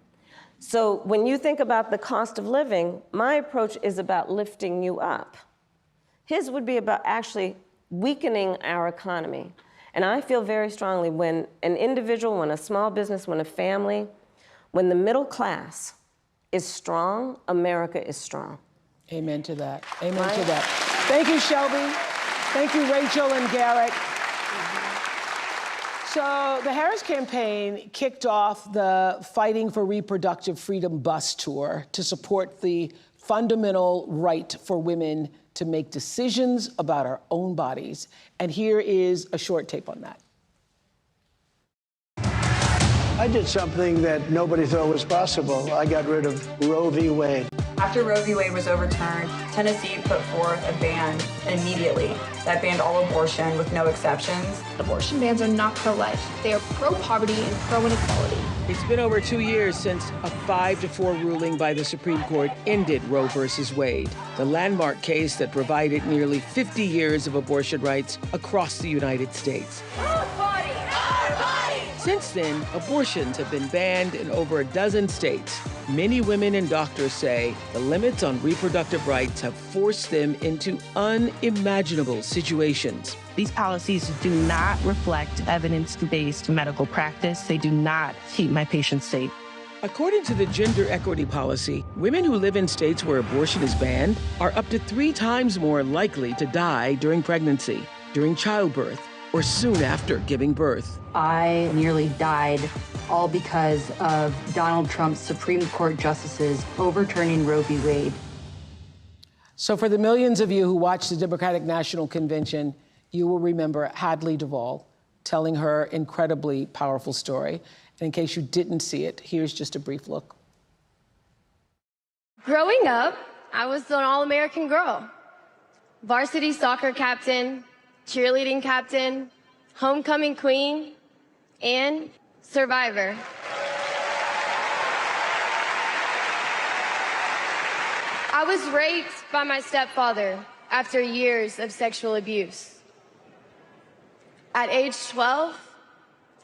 So when you think about the cost of living, my approach is about lifting you up. His would be about actually weakening our economy. And I feel very strongly when an individual, when a small business, when a family, when the middle class is strong, America is strong.
Amen to that. Amen to that. Thank you, Shelby. Thank you, Rachel and Garrett. So the Harris campaign kicked off the Fighting for Reproductive Freedom bus tour to support the fundamental right for women to make decisions about our own bodies. And here is a short tape on that.
I did something that nobody thought was possible. I got rid of Roe v. Wade.
After Roe v. Wade was overturned, Tennessee put forth a ban immediately that banned all abortion with no exceptions.
Abortion bans are not pro-life. They are pro-poverty and pro-inequality.
It's been over 2 years since a 5-4 ruling by the Supreme Court ended Roe versus Wade, the landmark case that provided nearly 50 years of abortion rights across the United States. Since then, abortions have been banned in over a dozen states. Many women and doctors say the limits on reproductive rights have forced them into unimaginable situations.
These policies do not reflect evidence-based medical practice. They do not keep my patients safe.
According to the gender equity policy, women who live in states where abortion is banned are up to 3 times more likely to die during pregnancy, during childbirth, or soon after giving birth.
I nearly died, all because of Donald Trump's Supreme Court justices overturning Roe v. Wade.
So for the millions of you who watched the Democratic National Convention, you will remember Hadley Duvall telling her incredibly powerful story. And in case you didn't see it, here's just a brief look.
Growing up, I was an all-American girl. Varsity soccer captain, cheerleading captain, homecoming queen, and survivor. I was raped by my stepfather after years of sexual abuse. At age 12,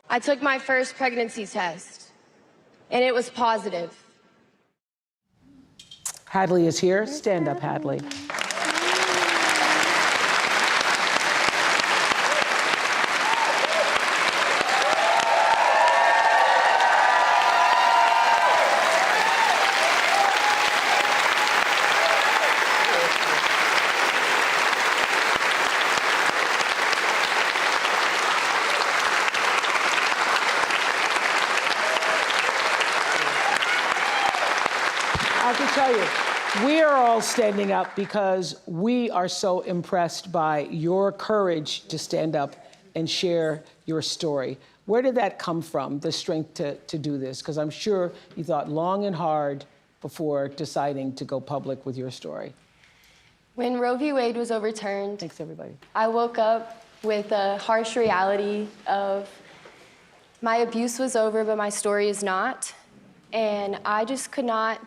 I took my first pregnancy test, and it was positive.
Hadley is here. Stand up, Hadley. I can tell you, we are all standing up because we are so impressed by your courage to stand up and share your story. Where did that come from, the strength to do this? Because I'm sure you thought long and hard before deciding to go public with your story.
When Roe v. Wade was overturned,
thanks everybody,
I woke up with a harsh reality of my abuse was over, but my story is not. And I just could not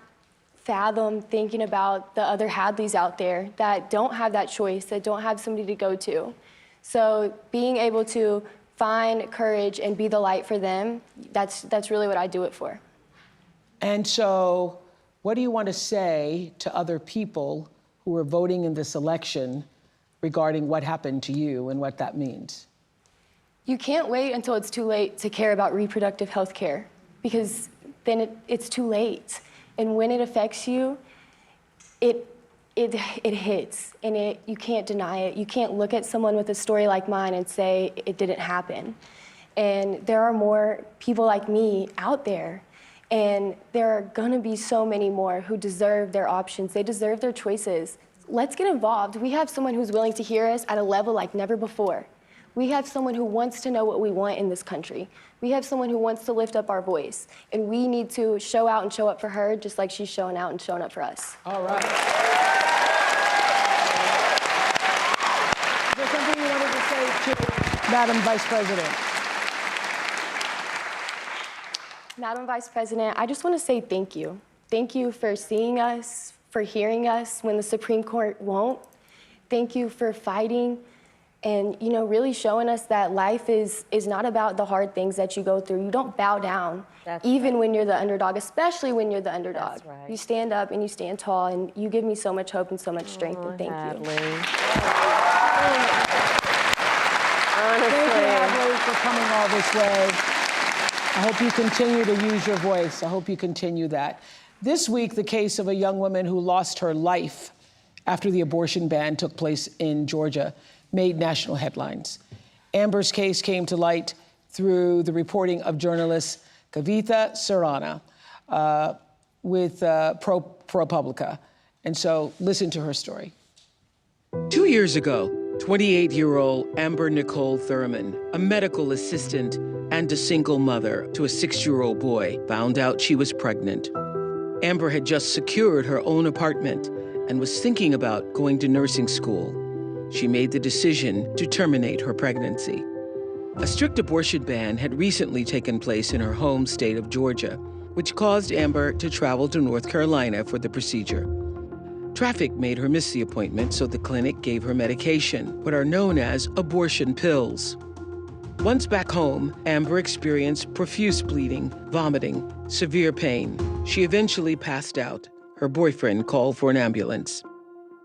fathom thinking about the other Hadleys out there that don't have that choice, that don't have somebody to go to. So being able to find courage and be the light for them, that's really what I do it for.
And so what do you want to say to other people who are voting in this election regarding what happened to you and what that means?
You can't wait until it's too late to care about reproductive health care, because then it's too late. And when it affects you, it hits, and you can't deny it. You can't look at someone with a story like mine and say it didn't happen. And there are more people like me out there, and there are gonna be so many more who deserve their options. They deserve their choices. Let's get involved. We have someone who's willing to hear us at a level like never before. We have someone who wants to know what we want in this country. We have someone who wants to lift up our voice, and we need to show out and show up for her just like she's showing out and showing up for us.
All right. Is there something you wanted to say to Madam Vice President?
Madam Vice President, I just want to say thank you. Thank you for seeing us, for hearing us when the Supreme Court won't. Thank you for fighting and, you know, really showing us that life is not about the hard things that you go through. You don't bow down, even when you're the underdog, especially when you're the underdog.
That's right.
You stand up and you stand tall, and you give me so much hope and so much strength, and thank you.
Thank you, Hadley, for coming all this way. I hope you continue to use your voice. I hope you continue that. This week, the case of a young woman who lost her life after the abortion ban took place in Georgia made national headlines. Amber's case came to light through the reporting of journalist Kavitha Sarana with ProPublica. And so listen to her story. 2 years ago, 28-year-old Amber Nicole Thurman, a medical assistant and a single mother to a 6-year-old boy, found out she was pregnant. Amber had just secured her own apartment and was thinking about going to nursing school. She made the decision to terminate her pregnancy. A strict abortion ban had recently taken place in her home state of Georgia, which caused Amber to travel to North Carolina for the procedure. Traffic made her miss the appointment, so the clinic gave her medication, what are known as abortion pills. Once back home, Amber experienced profuse bleeding, vomiting, severe pain. She eventually passed out. Her boyfriend called for an ambulance.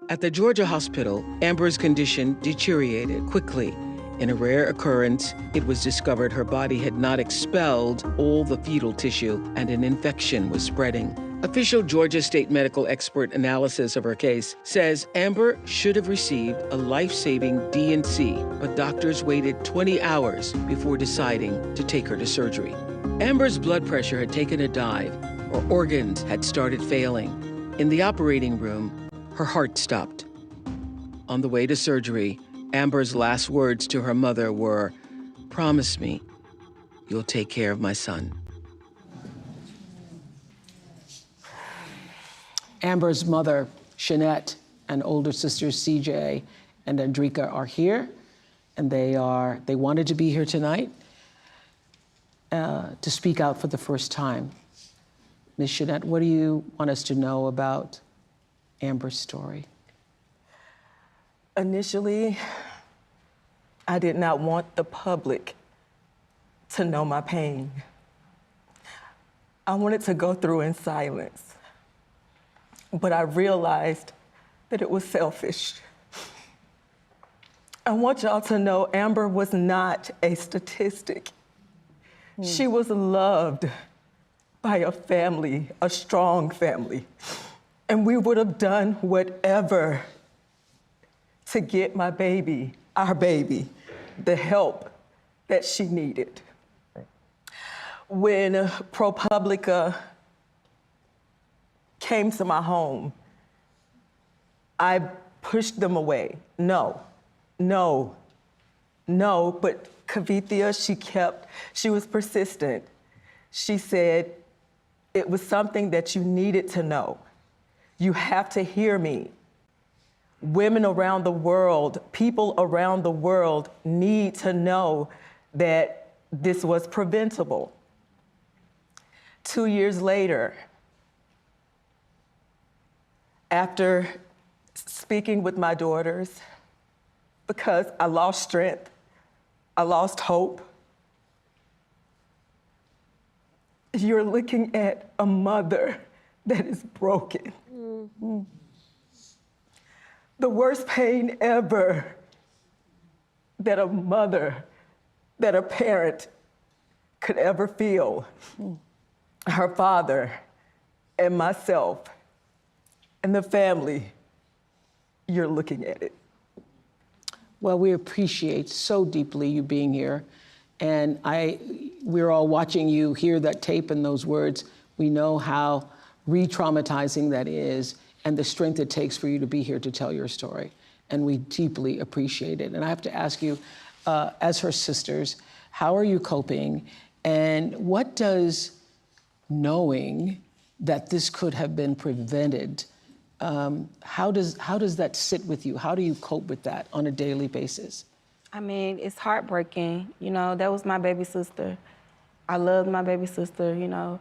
At the Georgia hospital, Amber's condition deteriorated quickly. In a rare occurrence, it was discovered her body had not expelled all the fetal tissue and an infection was spreading. Official Georgia State medical expert analysis of her case says Amber should have received a life-saving D&C, but doctors waited 20 hours before deciding to take her to surgery. Amber's blood pressure had taken a dive. Her organs had started failing. In the operating room, her heart stopped. On the way to surgery, Amber's last words to her mother were, "Promise me you'll take care of my son." Amber's mother, Shanette, and older sisters, CJ and Andrika, are here, and they wanted to be here tonight to speak out for the first time. Ms. Shanette, what do you want us to know about Amber's story?
Initially, I did not want the public to know my pain. I wanted to go through in silence. But I realized that it was selfish. I want y'all to know Amber was not a statistic. She was loved by a family, a strong family. And we would have done whatever to get my baby, our baby, the help that she needed. When ProPublica came to my home, I pushed them away. No, but Kavitha, she was persistent. She said, it was something that you needed to know. You have to hear me. Women around the world, people around the world need to know that this was preventable. 2 years later, after speaking with my daughters, because I lost strength, I lost hope, you're looking at a mother that is broken. Mm-hmm. The worst pain ever that a mother, that a parent could ever feel. Her father and myself and the family, you're looking at it.
Well, we appreciate so deeply you being here. And we're all watching you hear that tape and those words. We know how re-traumatizing that is and the strength it takes for you to be here to tell your story. And we deeply appreciate it. And I have to ask you, as her sisters, how are you coping? And what does knowing that this could have been prevented, how does that sit with you? How do you cope with that on a daily basis?
I mean, it's heartbreaking. You know, that was my baby sister. I loved my baby sister, you know.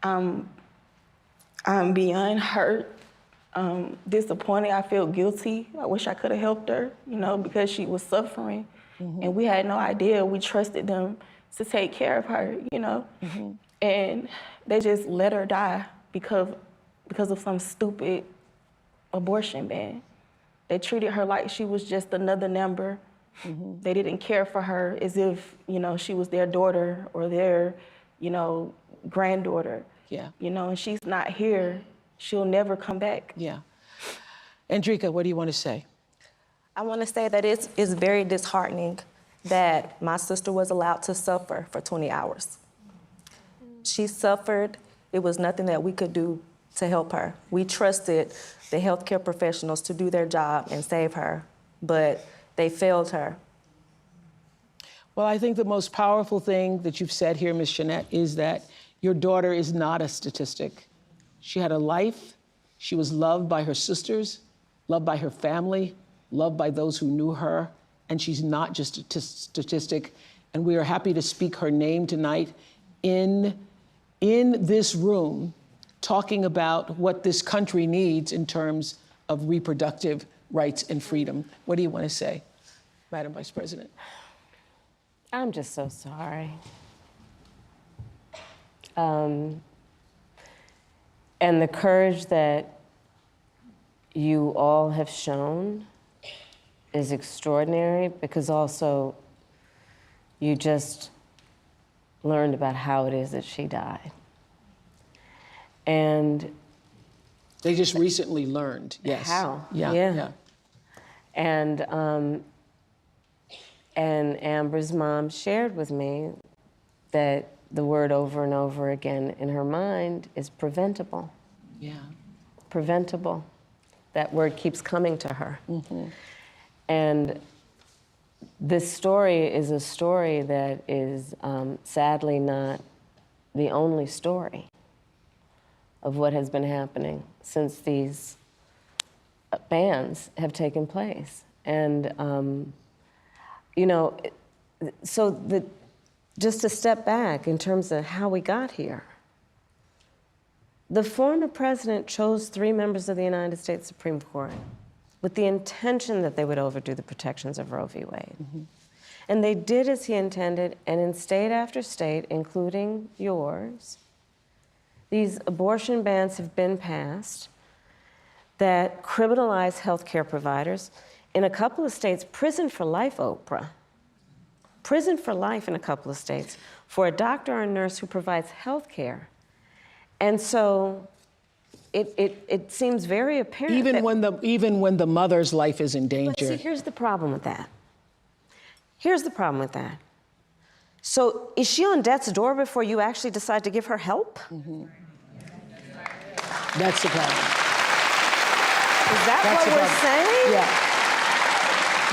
I'm beyond hurt, disappointed. I feel guilty. I wish I could have helped her, you know, because she was suffering. Mm-hmm. And we had no idea. We trusted them to take care of her, you know. Mm-hmm. And they just let her die because of some stupid abortion ban. They treated her like she was just another number. Mm-hmm. They didn't care for her as if, you know, she was their daughter or their, you know, granddaughter. Yeah. You know, and she's not here. She'll never come back.
Yeah. Andrika, what do you want to say?
I want to say that it's very disheartening
that my sister was allowed to suffer for 20 hours. She suffered. It was nothing that we could do to help her. We trusted the healthcare professionals to do their job and save her, but they failed her.
Well, I think the most powerful thing that you've said here, Ms. Jeanette, is that your daughter is not a statistic. She had a life. She was loved by her sisters, loved by her family, loved by those who knew her, and she's not just a statistic. And we are happy to speak her name tonight in this room, talking about what this country needs in terms of reproductive rights and freedom. What do you want to say, Madam Vice President?
I'm just so sorry. And the courage that you all have shown is extraordinary, because also you just learned about how it is that she died. And
they just recently learned, yes.
How?
Yeah.
And Amber's mom shared with me that the word over and over again in her mind is preventable.
Yeah.
Preventable. That word keeps coming to her.
Mm-hmm.
And this story is a story that is sadly not the only story of what has been happening since these bans have taken place. And, you know, so just to step back in terms of how we got here, the former president chose 3 members of the United States Supreme Court with the intention that they would overdo the protections of Roe v. Wade.
Mm-hmm.
And they did as he intended, and in state after state, including yours, these abortion bans have been passed that criminalize healthcare providers. In a couple of states, prison for life, Oprah. Prison for life in a couple of states for a doctor or a nurse who provides health care. And so it seems very apparent
even when the mother's life is in danger.
But see, here's the problem with that. Here's the problem with that. So is she on death's door before you actually decide to give her help?
Mm-hmm. That's the problem.
Is that what we're saying?
Yeah.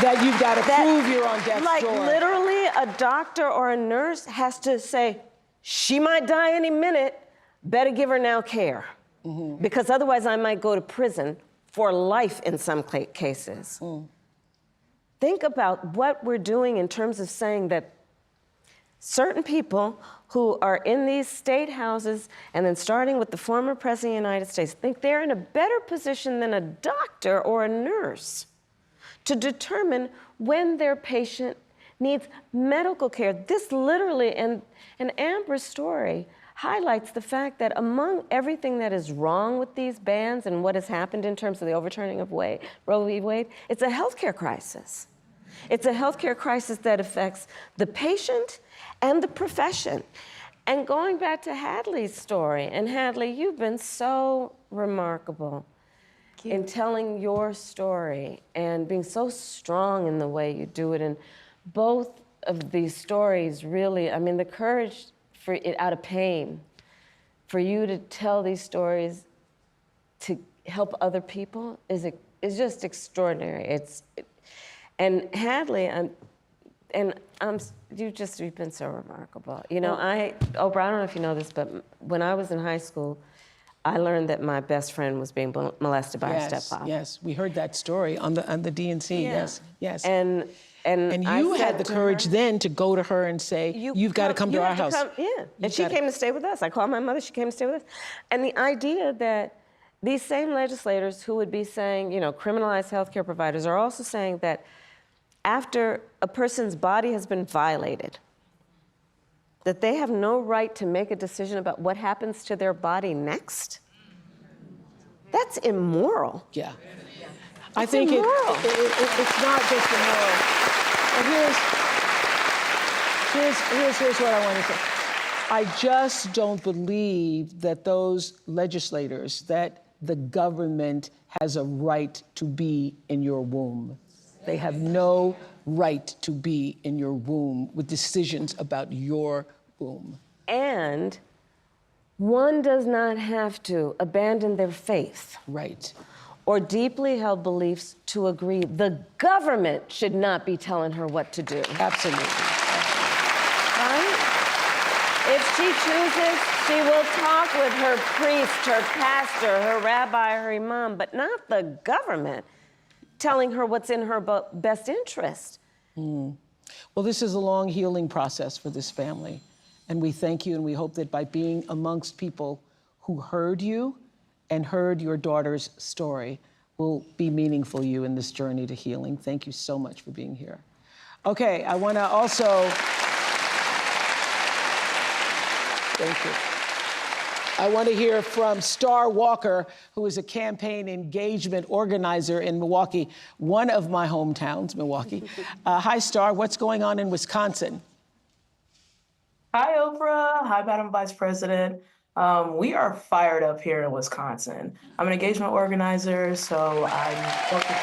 That you've got to prove you're on death's
like
door.
Like literally a doctor or a nurse has to say, she might die any minute, better give her now care. Mm-hmm. Because otherwise I might go to prison for life in some cases.
Mm.
Think about what we're doing in terms of saying that certain people who are in these state houses, and then starting with the former president of the United States, think they're in a better position than a doctor or a nurse to determine when their patient needs medical care. This literally, and Amber's story highlights the fact that among everything that is wrong with these bans and what has happened in terms of the overturning of Roe v. Wade, it's a healthcare crisis. It's a healthcare crisis that affects the patient and the profession. And going back to Hadley's story, and Hadley, you've been so remarkable in telling your story and being so strong in the way you do it. And both of these stories really, I mean, the courage for it out of pain, for you to tell these stories to help other people is just extraordinary. And Hadley, you've been so remarkable. You know, Oprah, I don't know if you know this, but when I was in high school, I learned that my best friend was being molested by her stepfather.
Yes, we heard that story on the DNC.
Yeah.
Yes.
And
you had the courage then to go to her and say, you've got to come to our house.
And she came to stay with us. I called my mother, she came to stay with us. And the idea that these same legislators who would be saying, you know, criminalize healthcare providers are also saying that after a person's body has been violated, that they have no right to make a decision about what happens to their body next? That's immoral.
Yeah. I think it's not just immoral. But here's what I want to say. I just don't believe that those legislators, that the government has a right to be in your womb. They have no right to be in your womb with decisions about your womb.
And one does not have to abandon their faith.
Right.
Or deeply held beliefs to agree the government should not be telling her what to do.
Absolutely.
Right? If she chooses, she will talk with her priest, her pastor, her rabbi, her imam, but not the government telling her what's in her best interest.
Well, this is a long healing process for this family. And we thank you, and we hope that by being amongst people who heard you and heard your daughter's story will be meaningful to you in this journey to healing. Thank you so much for being here. Okay, I want to also... Thank you. I want to hear from Star Walker, who is a campaign engagement organizer in Milwaukee, one of my hometowns, Milwaukee. Hi, Star. What's going on in Wisconsin?
Hi, Oprah. Hi, Madam Vice President. We are fired up here in Wisconsin. I'm an engagement organizer, so I work with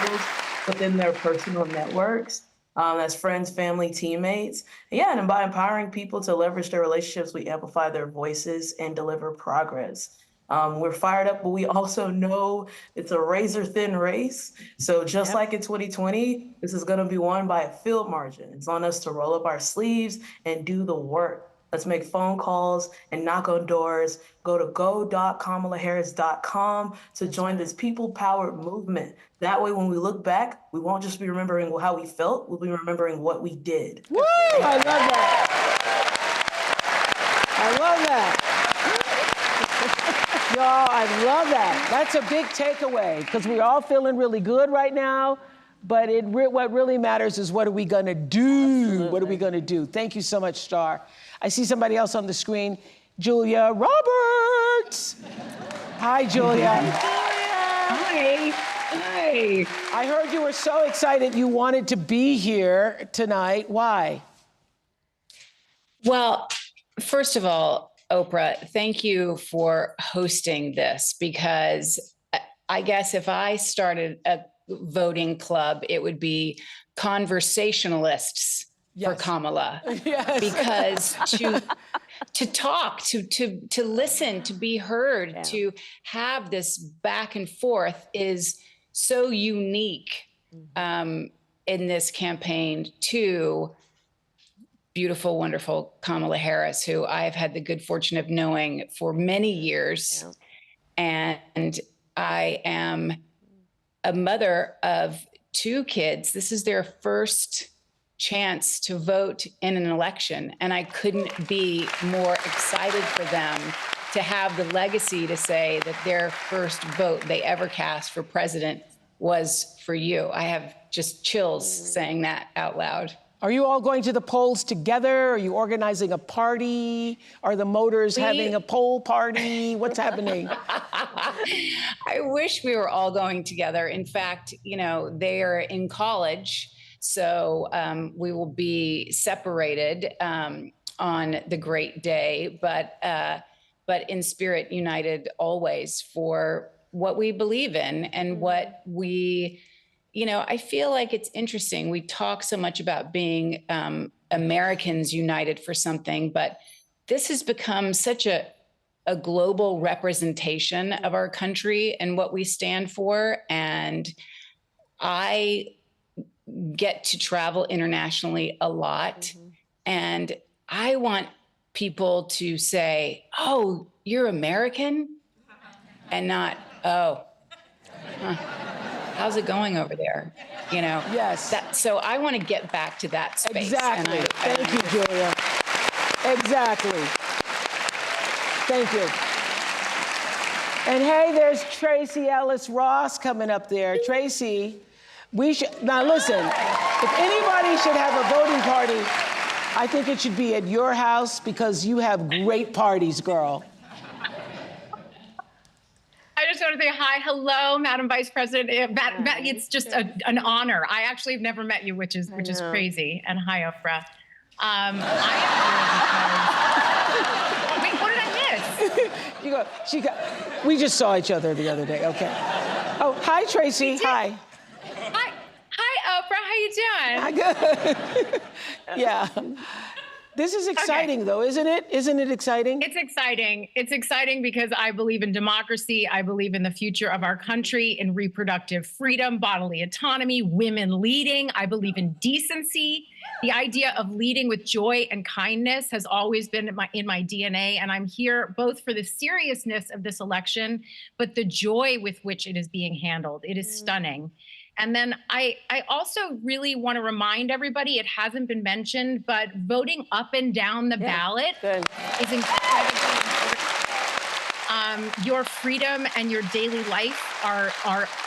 people within their personal networks. As friends, family, teammates. Yeah, and by empowering people to leverage their relationships, we amplify their voices and deliver progress. We're fired up, but we also know it's a razor-thin race. So just like in 2020, this is going to be won by a field margin. It's on us to roll up our sleeves and do the work. Let's make phone calls and knock on doors. Go to go.kamalaharris.com to join this people-powered movement. That way, when we look back, we won't just be remembering how we felt, we'll be remembering what we did.
Woo! I love that. I love that. Y'all, I love that. That's a big takeaway, because we're all feeling really good right now, but what really matters is what are we gonna do? Absolutely. What are we gonna do? Thank you so much, Star. I see somebody else on the screen, Julia Roberts. Hi, Julia.
Hi. Hi.
I heard you were so excited you wanted to be here tonight. Why?
Well, first of all, Oprah, thank you for hosting this, because I guess if I started a voting club, it would be conversationalists for Kamala.
Yes.
Because to talk, to listen, to be heard, to have this back and forth is so unique in this campaign to beautiful, wonderful Kamala Harris, who I've had the good fortune of knowing for many years. And I am a mother of 2 kids. This is their first chance to vote in an election. And I couldn't be more excited for them to have the legacy to say that their first vote they ever cast for president was for you. I have just chills saying that out loud.
Are you all going to the polls together? Are you organizing a party? Are the Motors having a poll party? What's happening?
I wish we were all going together. In fact, you know, they are in college, so we will be separated on the great day, but in spirit united always for what we believe in and what we, you know, I feel like it's interesting. We talk so much about being Americans united for something, but this has become such a global representation of our country and what we stand for. And I get to travel internationally a lot. And I want people to say, oh, you're American? And not, oh, how's it going over there? You know?
Yes.
So I want to get back to that space.
Exactly. Thank you, Julia. Exactly. Thank you. And hey, there's Tracy Ellis Ross coming up there. Tracy, now listen, if anybody should have a voting party, I think it should be at your house, because you have great parties, girl.
I just want to say hi. Hello, Madam Vice President. It's just an honor. I actually have never met you, which is crazy. And hi, Oprah. I am here because... Wait, what did I miss?
We just saw each other the other day. Okay. Oh, hi, Tracy. Hi.
Hi, Oprah. Hi, you doing?
Good. Yeah. This is exciting, though, isn't it? Isn't it exciting?
It's exciting. It's exciting because I believe in democracy. I believe in the future of our country, in reproductive freedom, bodily autonomy, women leading. I believe in decency. The idea of leading with joy and kindness has always been in my DNA. And I'm here both for the seriousness of this election, but the joy with which it is being handled. It is stunning. And then I also really want to remind everybody, it hasn't been mentioned, but voting up and down the ballot is incredibly important. Your freedom and your daily life are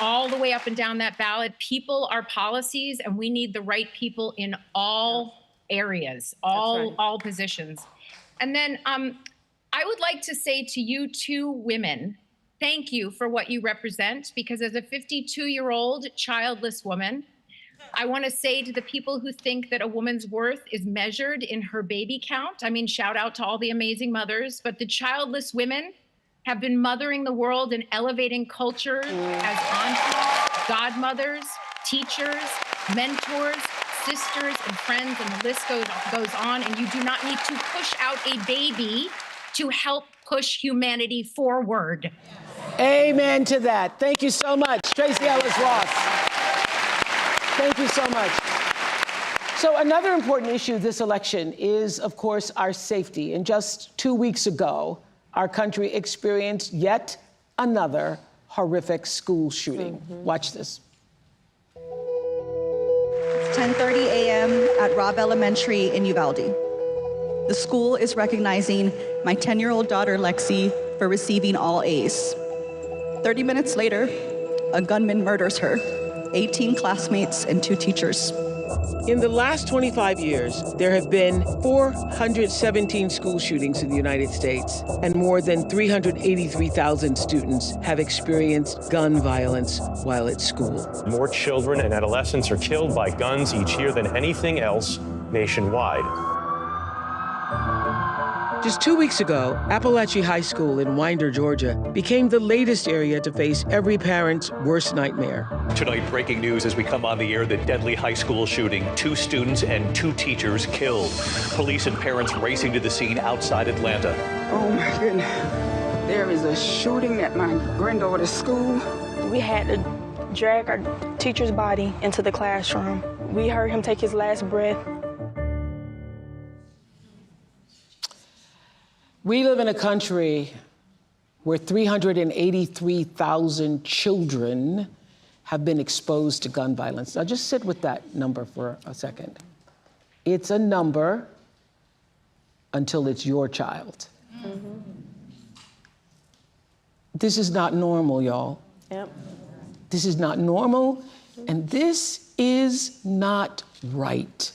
all the way up and down that ballot. People are policies, and we need the right people in all areas, all positions. And then I would like to say to you two women, thank you for what you represent, because as a 52-year-old childless woman, I want to say to the people who think that a woman's worth is measured in her baby count, I mean, shout out to all the amazing mothers, but the childless women have been mothering the world and elevating culture as aunties, godmothers, teachers, mentors, sisters, and friends, and the list goes on. And you do not need to push out a baby to help push humanity forward.
Amen to that. Thank you so much, Tracy Ellis Ross. Thank you so much. So another important issue this election is, of course, our safety. And just 2 weeks ago, our country experienced yet another horrific school shooting. Watch this.
It's 10:30 a.m. at Robb Elementary in Uvalde. The school is recognizing my 10-year-old daughter, Lexi, for receiving all A's. 30 minutes later, a gunman murders her, 18 classmates and 2 teachers.
In the last 25 years, there have been 417 school shootings in the United States, and more than 383,000 students have experienced gun violence while at school.
More children and adolescents are killed by guns each year than anything else nationwide.
Just 2 weeks ago, Appalachia High School in Winder, Georgia, became the latest area to face every parent's worst nightmare.
Tonight, breaking news as we come on the air, the deadly high school shooting. 2 students and 2 teachers killed. Police and parents racing to the scene outside Atlanta.
Oh my goodness. There is a shooting at my granddaughter's school.
We had to drag our teacher's body into the classroom. We heard him take his last breath.
We live in a country where 383,000 children have been exposed to gun violence. Now just sit with that number for a second. It's a number until it's your child. This is not normal, y'all.
Yep.
This is not normal, and this is not right.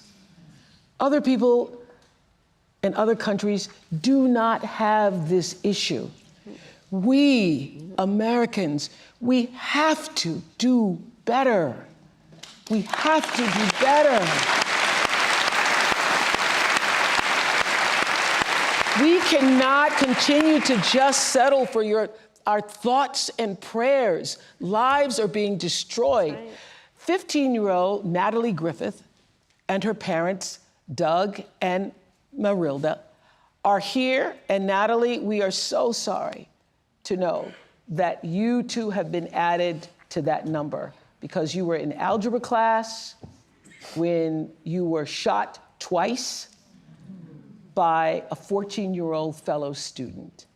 Other people in other countries do not have this issue. We, Americans, we have to do better. We have to do better. We cannot continue to just settle for our thoughts and prayers. Lives are being destroyed. 15-year-old Natalie Griffith and her parents, Doug and Marilda, are here. And Natalie, we are so sorry to know that you too have been added to that number because you were in algebra class when you were shot twice by a 14-year-old fellow student.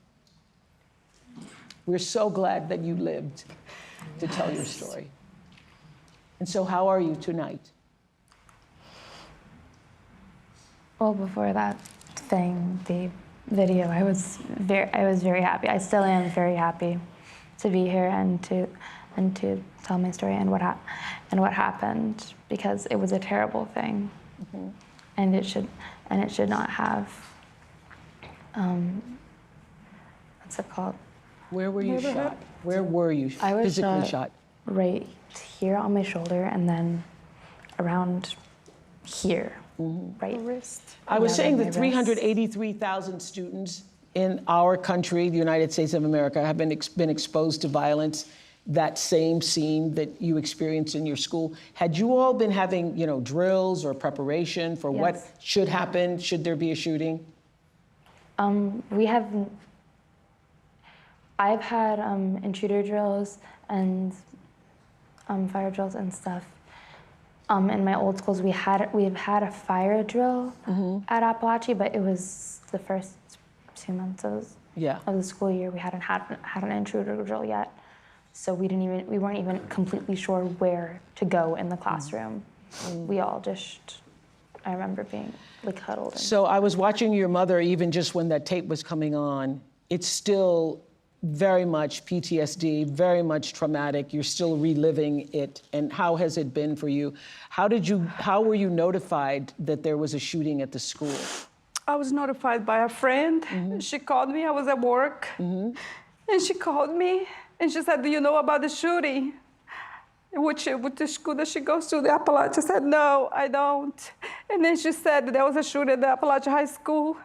We're so glad that you lived to tell your story. And so how are you tonight?
Well, before that thing, the video, I was very happy. I still am very happy to be here and to tell my story and what happened, because it was a terrible thing, and it should not have. What's it called?
Where were you shot? Where were you
I was
physically shot?
Right here on my shoulder, and then around here. Right wrist.
I was saying that
my wrist.
383,000 students in our country, the United States of America, have been exposed to violence that same scene that you experienced in your school? Had you all been having, drills or preparation for what should happen should there be a shooting?
I've had intruder drills and fire drills and stuff. In my old schools, we've had a fire drill at Appalachia, but it was the first 2 months of the school year. We hadn't had an intruder drill yet, so we weren't even completely sure where to go in the classroom. We all just, I remember being like huddled.
So I was watching your mother, even just when that tape was coming on. It's still very much PTSD, very much traumatic. You're still reliving it. And how has it been for you? How were you notified that there was a shooting at the school?
I was notified by a friend. She called me, I was at work. And she called me and she said, do you know about the shooting? With the school that she goes to, the Appalachia. I said, no, I don't. And then she said there was a shooting at the Appalachia High School.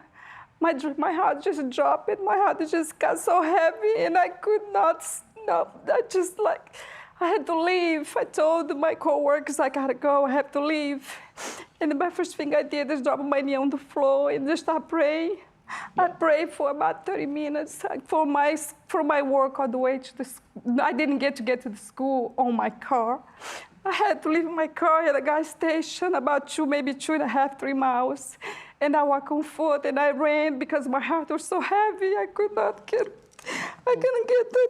My heart just dropped. My heart just got so heavy and I could not stop. I had to leave. I told my coworkers, I gotta go, I have to leave. And my first thing I did is drop my knee on the floor and just start praying. I prayed for about 30 minutes for my work all the way to the school. I didn't get to the school on my car. I had to leave my car at a gas station about maybe 2.5, 3 miles. And I walked on foot and I ran because my heart was so heavy. I couldn't get in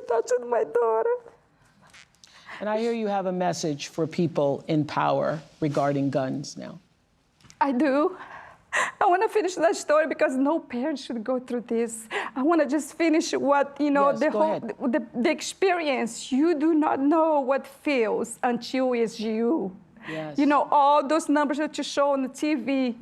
touch with my daughter.
And I hear you have a message for people in power regarding guns now.
I do. I want to finish that story because no parent should go through this. I want to just finish what, the experience. You do not know what feels until it's you.
Yes.
All those numbers that you show on the TV,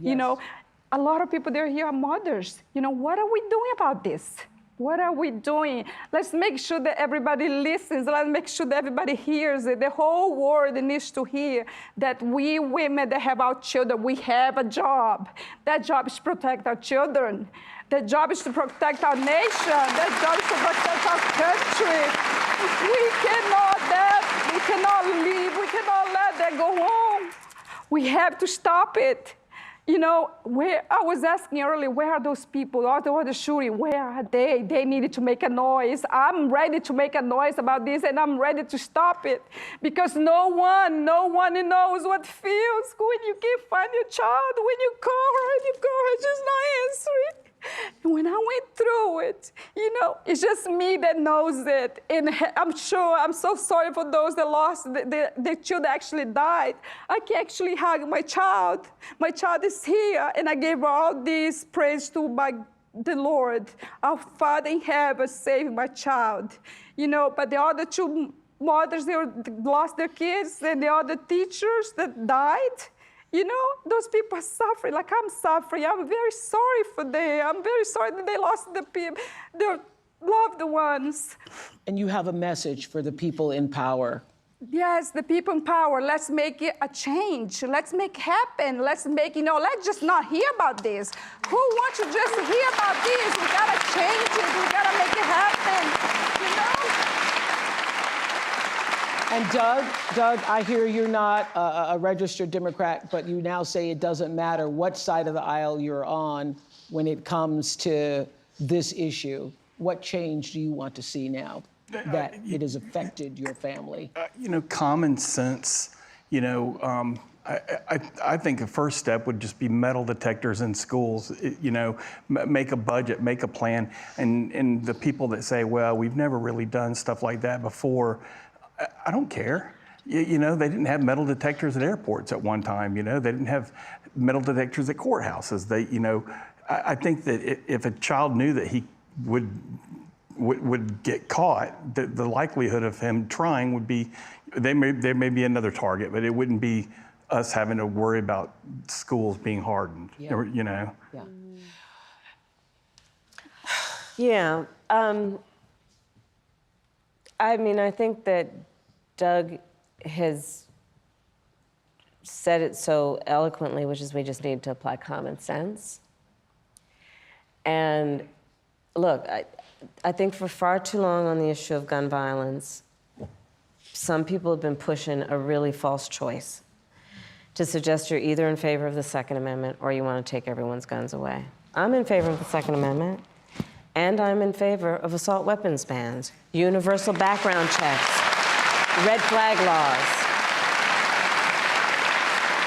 a lot of people, they're here are mothers. What are we doing about this? What are we doing? Let's make sure that everybody listens. Let's make sure that everybody hears it. The whole world needs to hear that we women that have our children, we have a job. That job is to protect our children. That job is to protect our nation. That job is to protect our country. We cannot leave. We cannot let that go on. We have to stop it. Where I was asking earlier, where are those people? All the shooting, where are they? They needed to make a noise. I'm ready to make a noise about this, and I'm ready to stop it. Because no one knows what feels when you can't find your child, when you call her and you call her, she's not answering. And when I went through it, it's just me that knows it. And I'm so sorry for those that lost, the child actually died. I can actually hug my child. My child is here, and I gave her all this praise to the Lord. Our Father in heaven saved my child. But the other two mothers, they lost their kids, and the other teachers that died. Those people are suffering like I'm suffering. I'm very sorry for them. I'm very sorry that they lost their loved ones.
And you have a message for the people in power.
Yes, the people in power. Let's make it a change. Let's make it happen. Let's let's just not hear about this. Who wants to just hear about this? We gotta change it. We gotta make it happen.
And Doug, I hear you're not a registered Democrat, but you now say it doesn't matter what side of the aisle you're on when it comes to this issue. What change do you want to see now that it has affected your family?
Common sense, I think the first step would just be metal detectors in schools, make a budget, make a plan. And the people that say, well, we've never really done stuff like that before, I don't care. They didn't have metal detectors at airports at one time. They didn't have metal detectors at courthouses. I think that if a child knew that he would get caught, the likelihood of him trying would be, there may be another target, but it wouldn't be us having to worry about schools being hardened.
Yeah. Yeah. I think that Doug has said it so eloquently, which is we just need to apply common sense. And look, I think for far too long on the issue of gun violence, some people have been pushing a really false choice to suggest you're either in favor of the Second Amendment or you want to take everyone's guns away. I'm in favor of the Second Amendment, and I'm in favor of assault weapons bans, universal background checks, red flag laws.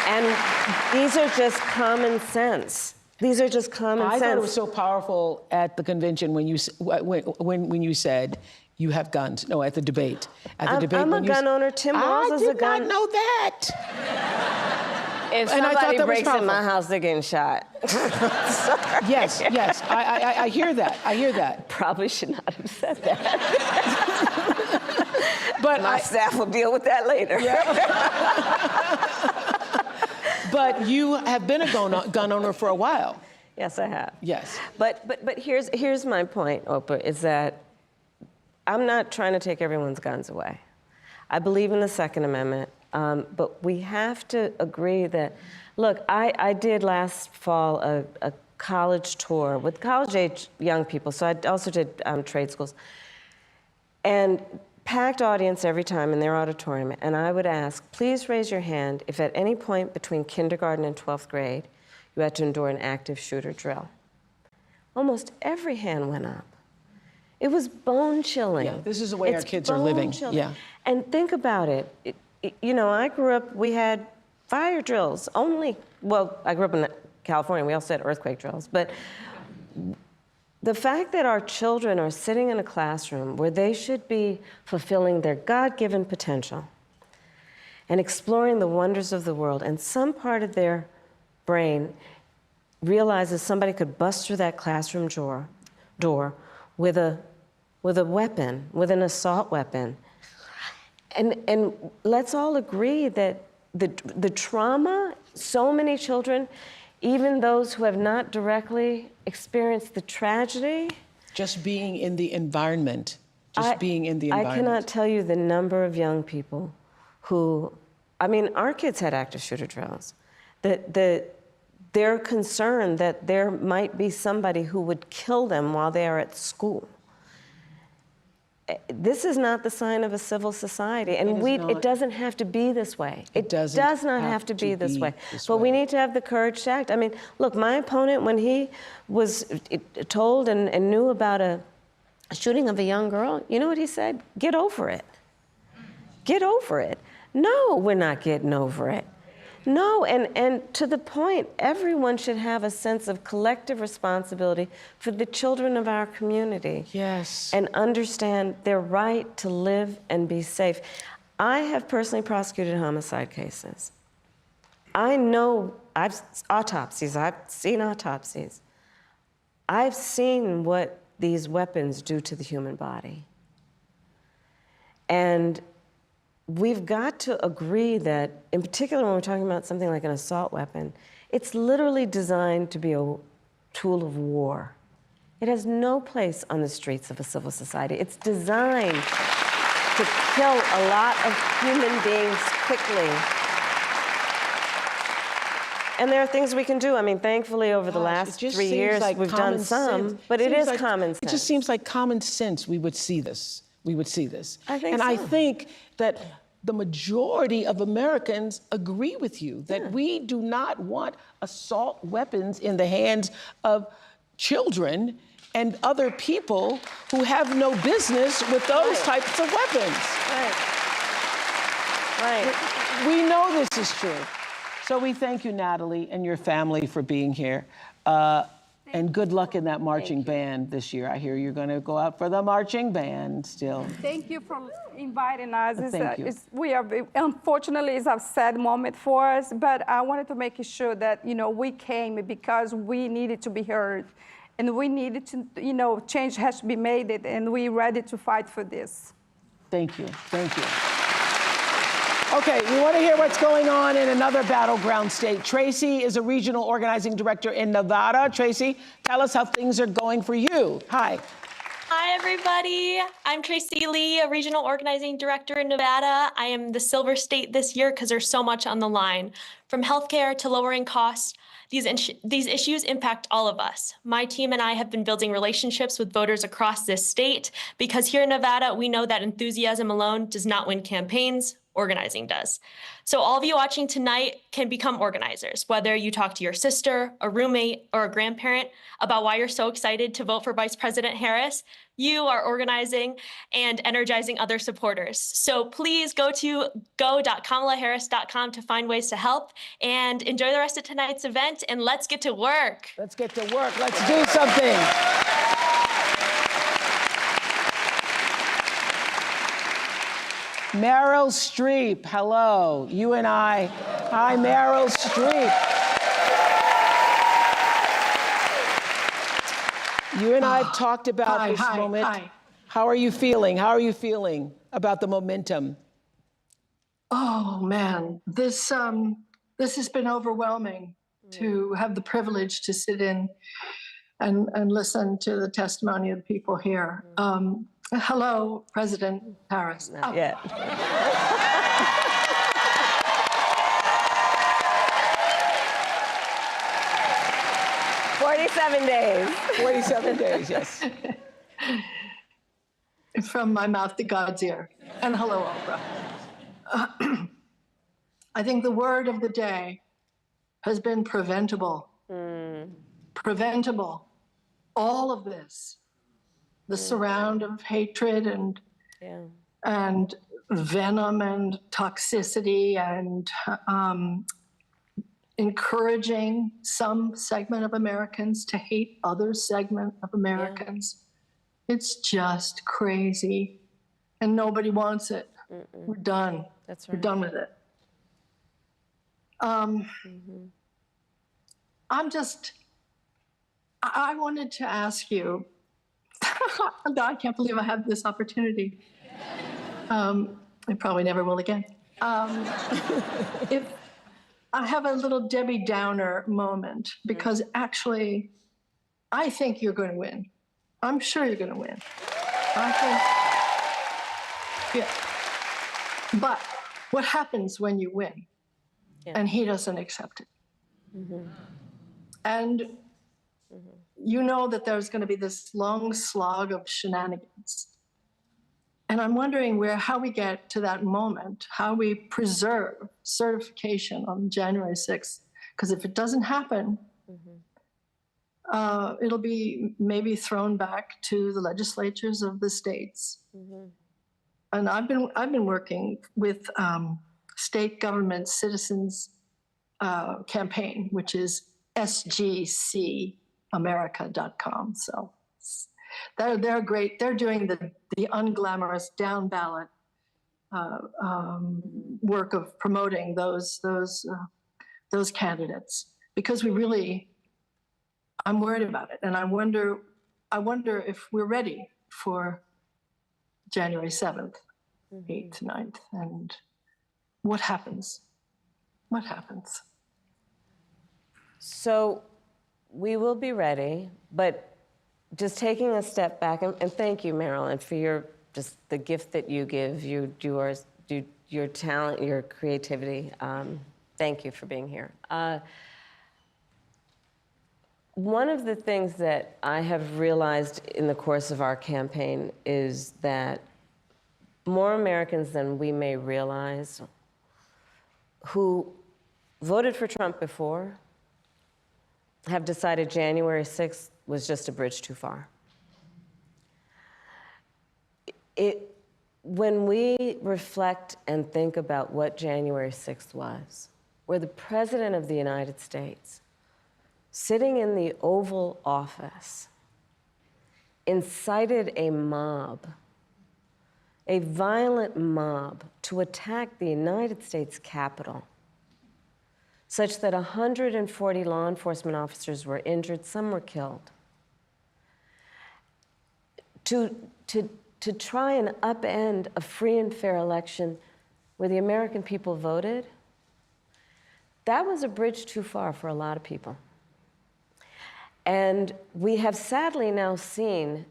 And these are just common sense. These are just common sense.
I thought it was so powerful at the convention when you said you have guns. No, at the debate. At the debate,
I'm a gun owner. Tim Walz is a gun.
I did not know that.
If
And I thought
somebody
that was
breaks in
powerful.
my house, they're getting shot.
Yes, yes, I hear that. I hear that.
Probably should not have said that.
But
my staff will deal with that later.
But you have been a gun owner for a while.
Yes, I have.
Yes.
But here's my point, Oprah, is that I'm not trying to take everyone's guns away. I believe in the Second Amendment, but we have to agree that, look, I did last fall a college tour with college-age young people, so I also did trade schools. And packed audience every time in their auditorium, and I would ask, please raise your hand if at any point between kindergarten and 12th grade you had to endure an active shooter drill. Almost every hand went up. It was bone-chilling.
Yeah, this is the way our kids are living. Yeah.
And think about it. You know, I grew up, we had fire drills only. Well, I grew up in California, we also had earthquake drills, but the fact that our children are sitting in a classroom where they should be fulfilling their God-given potential and exploring the wonders of the world, and some part of their brain realizes somebody could bust through that classroom door with a weapon, with an assault weapon. And let's all agree that the trauma, so many children, even those who have not directly experienced the tragedy.
Just being in the environment. Being in the
I
environment.
cannot tell you the number of young people who, I mean, our kids had active shooter drills. They're concerned that there might be somebody who would kill them while they are at school. This is not the sign of a civil society, and it doesn't have to be this way. It does not have to be this way. But we need to have the courage to act. I mean, look, my opponent, when he was told and knew about a shooting of a young girl, you know what he said? Get over it. Get over it. No, we're not getting over it. No, and to the point, everyone should have a sense of collective responsibility for the children of our community.
Yes.
And understand their right to live and be safe. I have personally prosecuted homicide cases. I know, I've seen autopsies. I've seen what these weapons do to the human body. And we've got to agree that, in particular when we're talking about something like an assault weapon, it's literally designed to be a tool of war. It has no place on the streets of a civil society. It's designed to kill a lot of human beings quickly. And there are things we can do. I mean, thankfully, over the last 3 years, we've done some, but it is common sense.
It just seems like common sense we would see this. We would see this.
I think
and
so.
I think that the majority of Americans agree with you that we do not want assault weapons in the hands of children and other people who have no business with those types of weapons.
Right.
We know this is true. So we thank you, Natalie, and your family for being here. And good luck in that marching band this year. I hear you're going to go out for the marching band still.
Thank you for inviting us.
Thank you.
Unfortunately, it's a sad moment for us, but I wanted to make sure that, we came because we needed to be heard. And we needed to, change has to be made, and we're ready to fight for this.
Thank you. Thank you. Okay, we want to hear what's going on in another battleground state. Tracy is a regional organizing director in Nevada. Tracy, tell us how things are going for you. Hi.
Hi, everybody. I'm Tracy Lee, a regional organizing director in Nevada. I am the Silver State this year because there's so much on the line. From healthcare to lowering costs, these issues impact all of us. My team and I have been building relationships with voters across this state because here in Nevada, we know that enthusiasm alone does not win campaigns. Organizing does. So all of you watching tonight can become organizers, whether you talk to your sister, a roommate, or a grandparent about why you're so excited to vote for Vice President Harris. You are organizing and energizing other supporters. So please go to go.kamalaharris.com to find ways to help and enjoy the rest of tonight's event, and let's get to work.
Let's get to work. Let's do something. Meryl Streep, hello. You and I. Hi, Meryl Streep. You and I have talked about this moment.
Hi.
How are you feeling? How are you feeling about the momentum?
Oh man, this has been overwhelming to have the privilege to sit in and listen to the testimony of the people here. Hello, President Harris.
Not yet. "47 days.
47 days, yes.
From my mouth to God's ear. And hello, Oprah. I think the word of the day has been preventable. Preventable. All of this, the surround of hatred and venom and toxicity and encouraging some segment of Americans to hate other segment of Americans. It's just crazy, and nobody wants it. We're done.
That's right.
We're done with it. I wanted to ask you, I can't believe I have this opportunity. I probably never will again. If I have a little Debbie Downer moment, because actually, I think you're going to win. I'm sure you're going to win. But what happens when you win and he doesn't accept it? And you know that there's going to be this long slog of shenanigans. And I'm wondering how we get to that moment, how we preserve certification on January 6th. Because if it doesn't happen, it'll be maybe thrown back to the legislatures of the states. And I've been working with state government citizens campaign, which is sgcamerica.com. So they're great. They're doing the unglamorous down ballot work of promoting those candidates, because I'm worried about it, and I wonder if we're ready for January 7th, 8th, 9th, and what happens? What happens?
So we will be ready, but just taking a step back, and thank you, Marilyn, for the gift that you give, your talent, your creativity. Thank you for being here. One of the things that I have realized in the course of our campaign is that more Americans than we may realize who voted for Trump before have decided January 6th was just a bridge too far. When we reflect and think about what January 6th was, where the President of the United States, sitting in the Oval Office, incited a mob, a violent mob, to attack the United States Capitol, such that 140 law enforcement officers were injured, some were killed. To try and upend a free and fair election where the American people voted, that was a bridge too far for a lot of people. And we have sadly now seen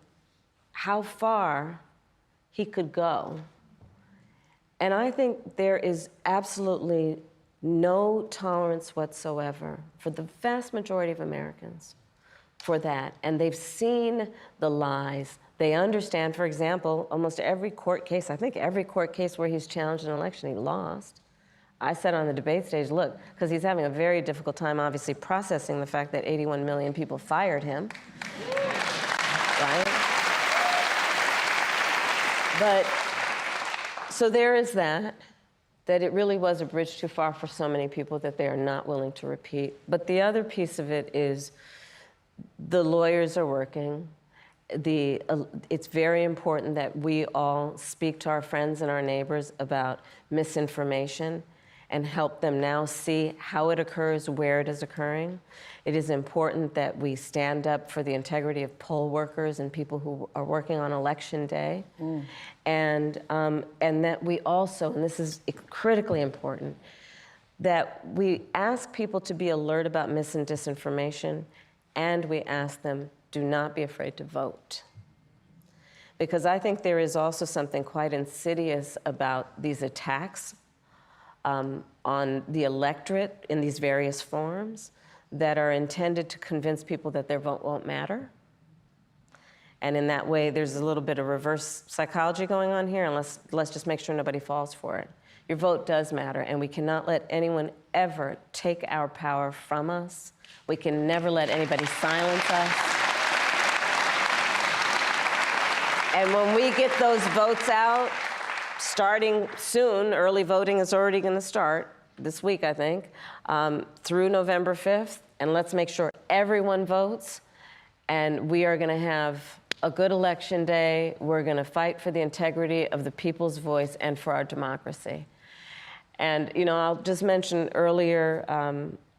how far he could go. And I think there is absolutely no tolerance whatsoever for the vast majority of Americans for that. And they've seen the lies. They understand, for example, almost every court case, I think every court case where he's challenged an election, he lost. I said on the debate stage, look, because he's having a very difficult time, obviously, processing the fact that 81 million people fired him, right? But, so there is that it really was a bridge too far for so many people that they are not willing to repeat. But the other piece of it is the lawyers are working. It's very important that we all speak to our friends and our neighbors about misinformation and help them now see how it occurs, where it is occurring. It is important that we stand up for the integrity of poll workers and people who are working on election day. And that we also, and this is critically important, that we ask people to be alert about mis and disinformation, and we ask them, do not be afraid to vote. Because I think there is also something quite insidious about these attacks on the electorate in these various forms that are intended to convince people that their vote won't matter. And in that way, there's a little bit of reverse psychology going on here, and let's just make sure nobody falls for it. Your vote does matter, and we cannot let anyone ever take our power from us. We can never let anybody silence us. And when we get those votes out, starting soon, early voting is already going to start this week, I think, through November 5th. And let's make sure everyone votes. And we are going to have a good election day. We're going to fight for the integrity of the people's voice and for our democracy. And, you know, I'll just mention earlier,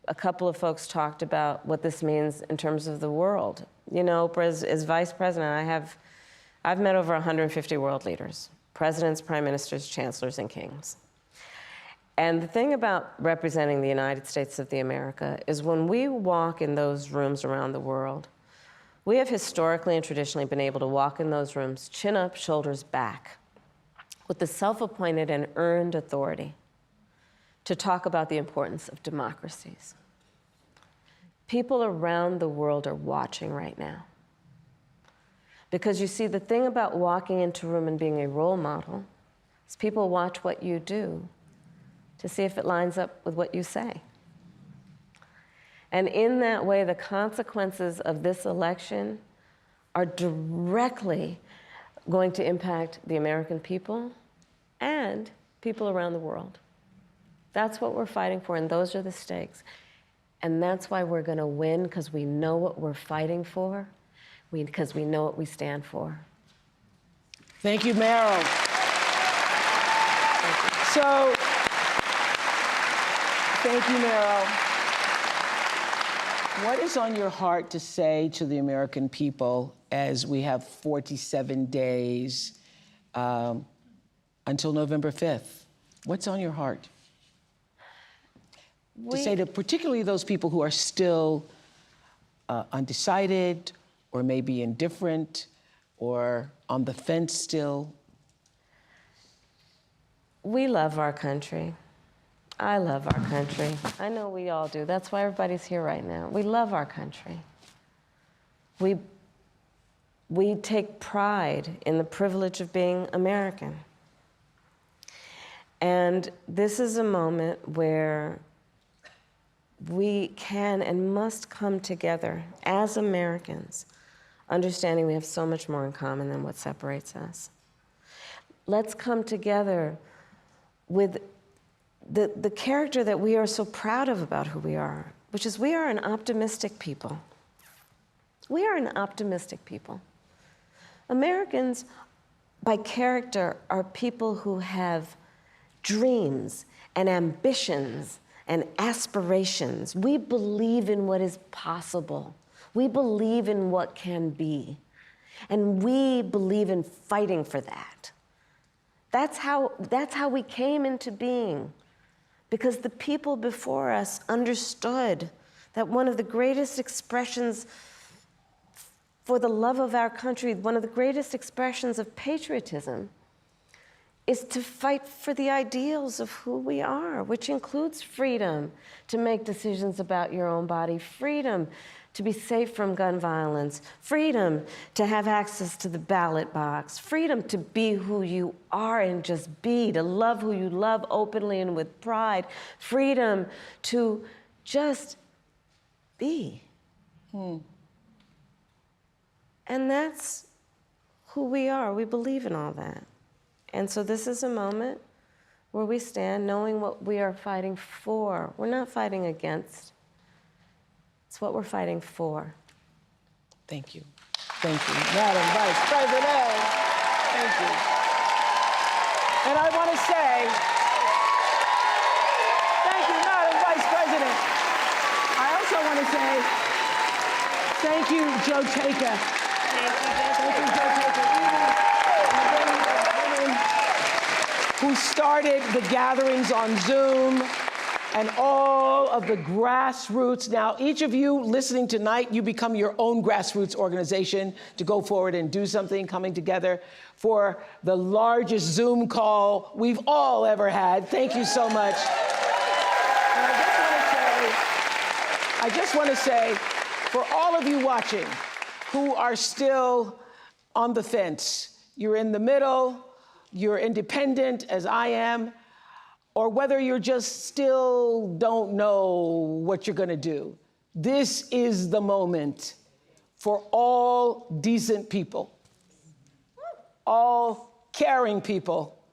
a couple of folks talked about what this means in terms of the world. You know, as vice president, I've met over 150 world leaders. Presidents, prime ministers, chancellors, and kings. And the thing about representing the United States of America is when we walk in those rooms around the world, we have historically and traditionally been able to walk in those rooms chin up, shoulders back, with the self-appointed and earned authority to talk about the importance of democracies. People around the world are watching right now. Because you see, the thing about walking into a room and being a role model is people watch what you do to see if it lines up with what you say. And in that way, the consequences of this election are directly going to impact the American people and people around the world. That's what we're fighting for, and those are the stakes. And that's why we're going to win, because we know what we're fighting for. Because we know what we stand for.
Thank you, Meryl. So, thank you, Meryl. What is on your heart to say to the American people as we have 47 days until November 5th? What's on your heart? To say to particularly those people who are still undecided, or maybe indifferent, or on the fence still?
We love our country. I love our country. I know we all do. That's why everybody's here right now. We love our country. We take pride in the privilege of being American. And this is a moment where we can and must come together as Americans, understanding we have so much more in common than what separates us. Let's come together with the character that we are so proud of about who we are, which is we are an optimistic people. We are an optimistic people. Americans, by character, are people who have dreams and ambitions and aspirations. We believe in what is possible. We believe in what can be. And we believe in fighting for that. That's how we came into being. Because the people before us understood that one of the greatest expressions for the love of our country, one of the greatest expressions of patriotism is to fight for the ideals of who we are, which includes freedom to make decisions about your own body, freedom to be safe from gun violence, freedom to have access to the ballot box, freedom to be who you are and just be, to love who you love openly and with pride, freedom to just be. And that's who we are. We believe in all that. And so this is a moment where we stand knowing what we are fighting for. We're not fighting against. It's what we're fighting for.
Thank you. Thank you, Madam Vice President. Thank you. And I want to say, thank you, Madam Vice President. I also want to say, thank you, Joe Taker. Thank you, Joe Taker. Who started the gatherings on Zoom and all of the grassroots. Now, each of you listening tonight, you become your own grassroots organization to go forward and do something, coming together for the largest Zoom call we've all ever had. Thank you so much. And I just want to say, for all of you watching who are still on the fence, you're in the middle, you're independent, as I am, or whether you're just still don't know what you're gonna do. This is the moment for all decent people, all caring people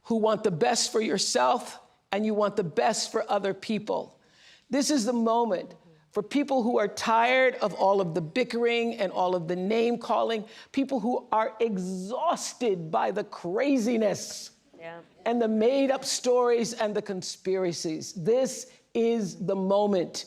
who want the best for yourself and you want the best for other people. This is the moment for people who are tired of all of the bickering and all of the name calling, people who are exhausted by the craziness and the made up stories and the conspiracies. This is the moment.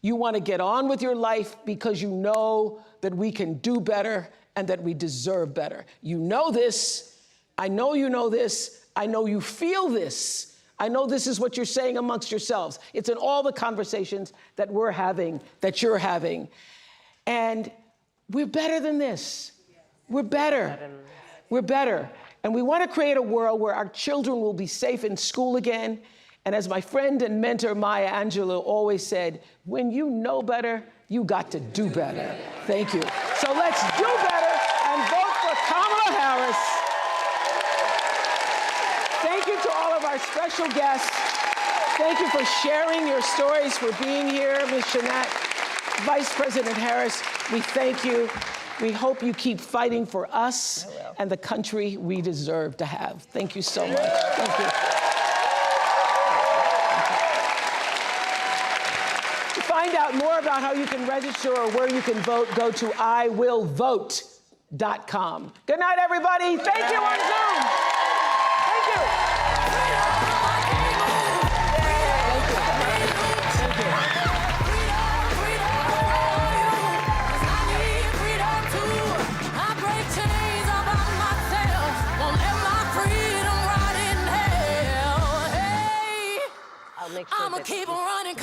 You want to get on with your life because you know that we can do better and that we deserve better. You know this. I know you know this. I know you feel this. I know this is what you're saying amongst yourselves. It's in all the conversations that we're having, that you're having. And we're better than this. We're better. We're better. And we want to create a world where our children will be safe in school again. And as my friend and mentor Maya Angelou always said, when you know better, you got to do better. Thank you. So let's do better and vote for Kamala Harris. Thank you to all of our special guests. Thank you for sharing your stories, for being here, Ms. Shanat. Vice President Harris, we thank you. We hope you keep fighting for us and the country we deserve to have. Thank you so much. Thank you. To find out more about how you can register or where you can vote, go to iwillvote.com. Good night, everybody. Thank you on Zoom. Thank you.
I'ma keep on running.